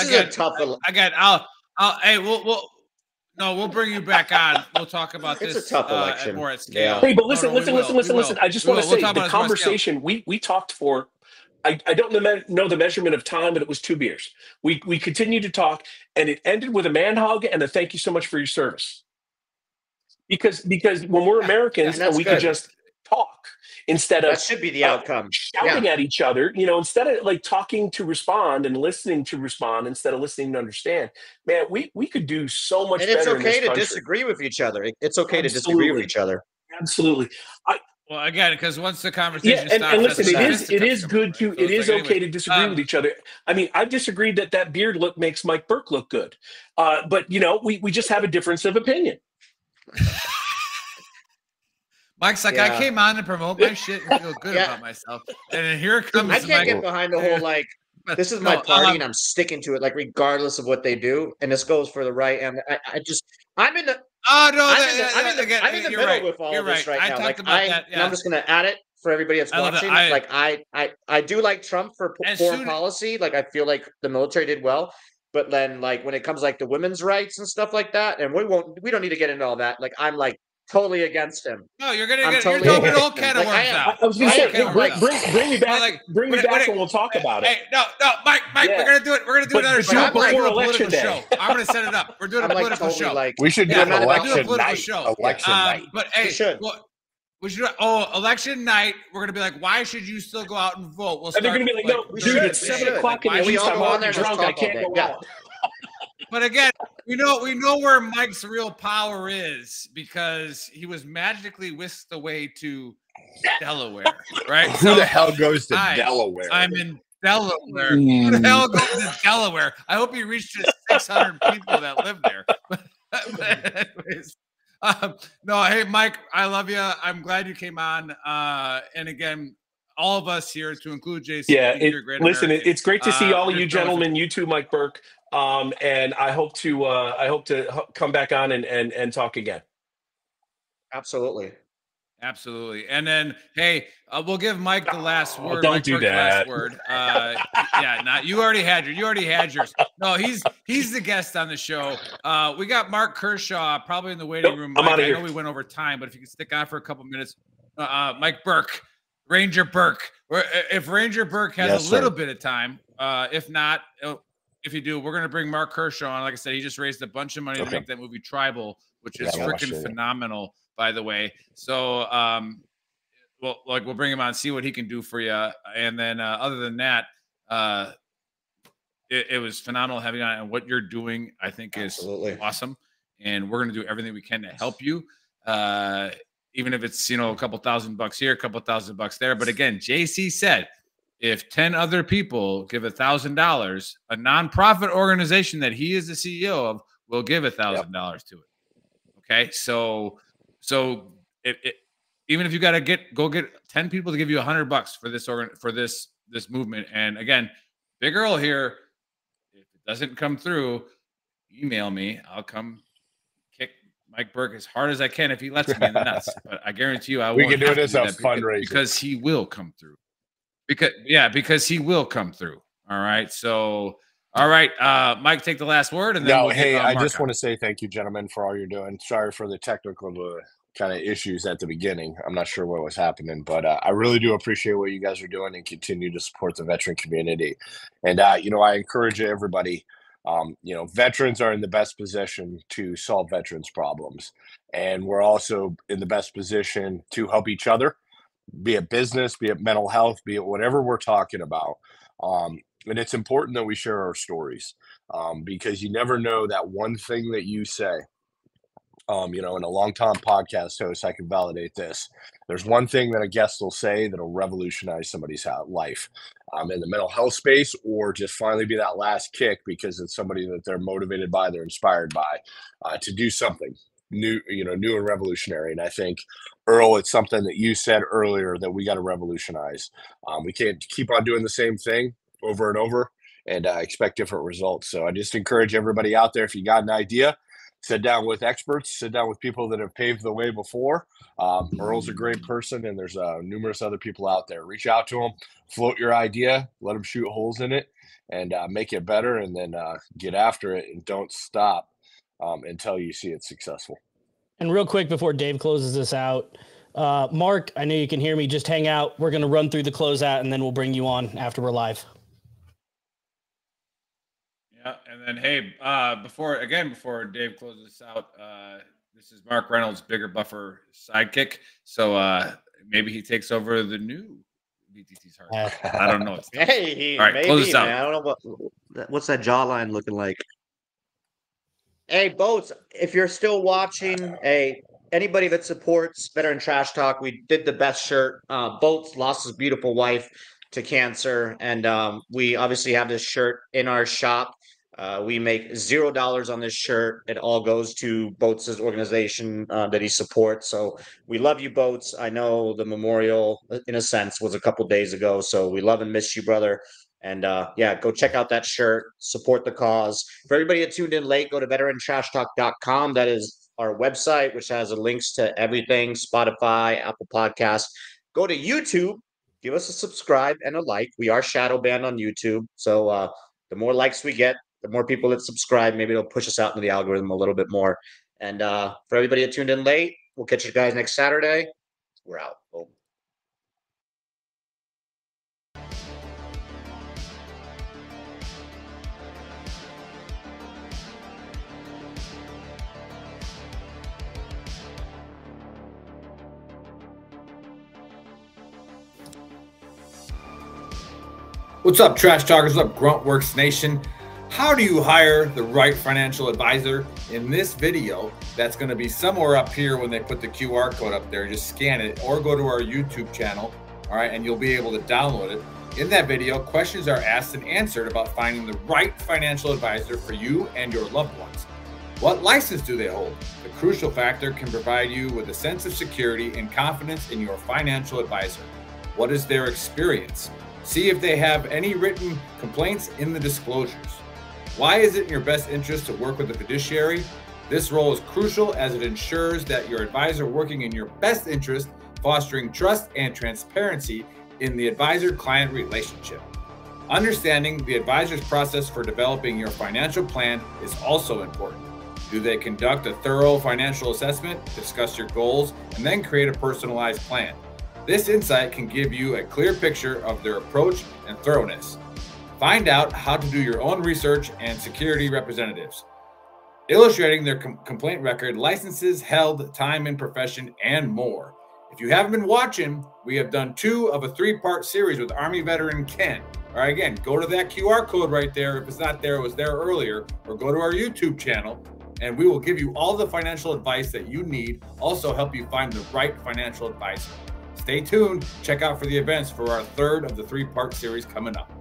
We'll bring you back on. We'll talk about this. It's a tough election. More at scale. Hey, but listen. I just want to say the conversation we talked for. I don't know the measurement of time, but it was 2 beers. We continued to talk, and it ended with a man hug and a "thank you so much for your service." Because when we're Americans, and we could just talk instead of that should be the outcome. Shouting at each other, instead of like talking to respond and listening to respond instead of listening to understand. Man, we could do so much better. And it's okay to disagree with each other. It's okay to disagree with each other. Absolutely. Well, again, because once the conversation stops, and listen, it is okay to disagree with each other. I mean, I've disagreed that beard look makes Mike Burke look good, but we just have a difference of opinion. Mike's like, I came on to promote my shit and feel good about myself, and then here comes. I can't get behind the whole like, this is my party and I'm sticking to it, like regardless of what they do. And this goes for the right. And I'm in the. Oh no! I'm in the middle with all of this right now. Like and I'm just going to add it for everybody that's watching. I do like Trump for foreign policy. Like I feel like the military did well, but then like when it comes like to women's rights and stuff like that, and we don't need to get into all that. Like I'm like totally against him. No, you're totally open all can of worms out. I was going to say, bring me back. Bring me back, and we'll talk about it. Hey, no, Mike, we're going to do it. We're going to do another show. We're doing a political show. I'm going to set it up. We're doing a political show. We should do an election night. Election night. But hey, We should. Election night. We're gonna be like, why should you still go out and vote? We'll and they're gonna be like, no, dude, it's 7 o'clock in the evening. I'm all drunk. I can't go out. But again, we know where Mike's real power is because he was magically whisked away to Delaware, right? Who the hell goes to Delaware? I'm in Delaware. Who the hell goes to Delaware? I hope he reached his 600 people that live there. But anyways, no, hey Mike, I love you. I'm glad you came on. And again, all of us here, to include Jason. Yeah, listen, it's great to see all of you gentlemen. You too, Mike Burke. And I hope to come back on and talk again. Absolutely. And then, hey, we'll give Mike the last word. Don't Mike do Burke, that. The last word. You already had yours. No, he's the guest on the show. We got Mark Kershaw probably in the waiting room. I'm out of here. I know we went over time, but if you could stick on for a couple minutes, Mike Burke, Ranger Burke. If Ranger Burke has a little bit of time, if not, if you do, we're going to bring Mark Kershaw on. Like I said, he just raised a bunch of money to make that movie Tribal, which is freaking phenomenal, by the way. So, we'll bring him on, see what he can do for you. And then, other than that, it was phenomenal having you on, and what you're doing, I think, is awesome. And we're going to do everything we can to help you. Even if it's, a couple $1,000 here, a couple $1,000 there. But again, JC said, if 10 other people give $1,000, a nonprofit organization that he is the CEO of will give $1,000 to it. Okay, so even if you got to go get 10 people to give you $100 for this movement, and again, Big Earl here, if it doesn't come through, email me. I'll come kick Mike Burke as hard as I can if he lets me in the nuts. But I guarantee you, we can do it as a fundraiser because he will come through. Because he will come through. All right. So, all right, Mike, take the last word. And then I just want to say thank you, gentlemen, for all you're doing. Sorry for the technical kind of issues at the beginning. I'm not sure what was happening, but I really do appreciate what you guys are doing and continue to support the veteran community. And, I encourage everybody, veterans are in the best position to solve veterans' problems. And we're also in the best position to help each other, be it business, be it mental health, be it whatever we're talking about. And it's important that we share our stories because you never know that one thing that you say. In a long-time podcast host, I can validate this. There's one thing that a guest will say that'll revolutionize somebody's life in the mental health space, or just finally be that last kick because it's somebody that they're motivated by, they're inspired by to do something new, new and revolutionary. And I think, Earl, it's something that you said earlier that we got to revolutionize. We can't keep on doing the same thing over and over and expect different results. So I just encourage everybody out there, if you got an idea, sit down with experts, sit down with people that have paved the way before. Earl's a great person, and there's numerous other people out there. Reach out to them, float your idea, let them shoot holes in it, and make it better, and then get after it, and don't stop until you see it successful. And real quick before Dave closes this out, Mark, I know you can hear me. Just hang out. We're going to run through the closeout, and then we'll bring you on after we're live. Yeah, and then, hey, before Dave closes this out, this is Mark Reynolds' bigger buffer sidekick. So maybe he takes over the new VTC's heart. I don't know. Hey, all right, maybe, close this out. Man. I don't know what's that jawline looking like. Hey, Boats, if you're still watching, anybody that supports Veteran Trash Talk, we did the best shirt. Boats lost his beautiful wife to cancer, and we obviously have this shirt in our shop. We make $0 on this shirt. It all goes to Boats' organization that he supports. So we love you, Boats. I know the memorial, in a sense, was a couple days ago. So we love and miss you, brother. And go check out that shirt. Support the cause. For everybody that tuned in late, go to VeteranTrashTalk.com. That is our website, which has links to everything: Spotify, Apple Podcasts. Go to YouTube. Give us a subscribe and a like. We are shadow banned on YouTube. So the more likes we get, the more people that subscribe, maybe it'll push us out into the algorithm a little bit more. And for everybody that tuned in late, we'll catch you guys next Saturday. We're out. Boom. What's up, Trash Talkers? What's up, Gruntworks Nation? How do you hire the right financial advisor? In this video, that's going to be somewhere up here when they put the QR code up there. Just scan it or go to our YouTube channel, all right, and you'll be able to download it. In that video, questions are asked and answered about finding the right financial advisor for you and your loved ones. What license do they hold? The crucial factor can provide you with a sense of security and confidence in your financial advisor. What is their experience? See if they have any written complaints in the disclosures. Why is it in your best interest to work with a fiduciary? This role is crucial as it ensures that your advisor working in your best interest, fostering trust and transparency in the advisor-client relationship. Understanding the advisor's process for developing your financial plan is also important. Do they conduct a thorough financial assessment, discuss your goals, and then create a personalized plan? This insight can give you a clear picture of their approach and thoroughness. Find out how to do your own research and security representatives. Illustrating their complaint record, licenses held, time in profession, and more. If you haven't been watching, we have done 2 of a 3-part series with Army veteran Ken. All right, again, go to that QR code right there. If it's not there, it was there earlier, or go to our YouTube channel, and we will give you all the financial advice that you need, also help you find the right financial advisor. Stay tuned. Check out for the events for our 3rd of the 3-part series coming up.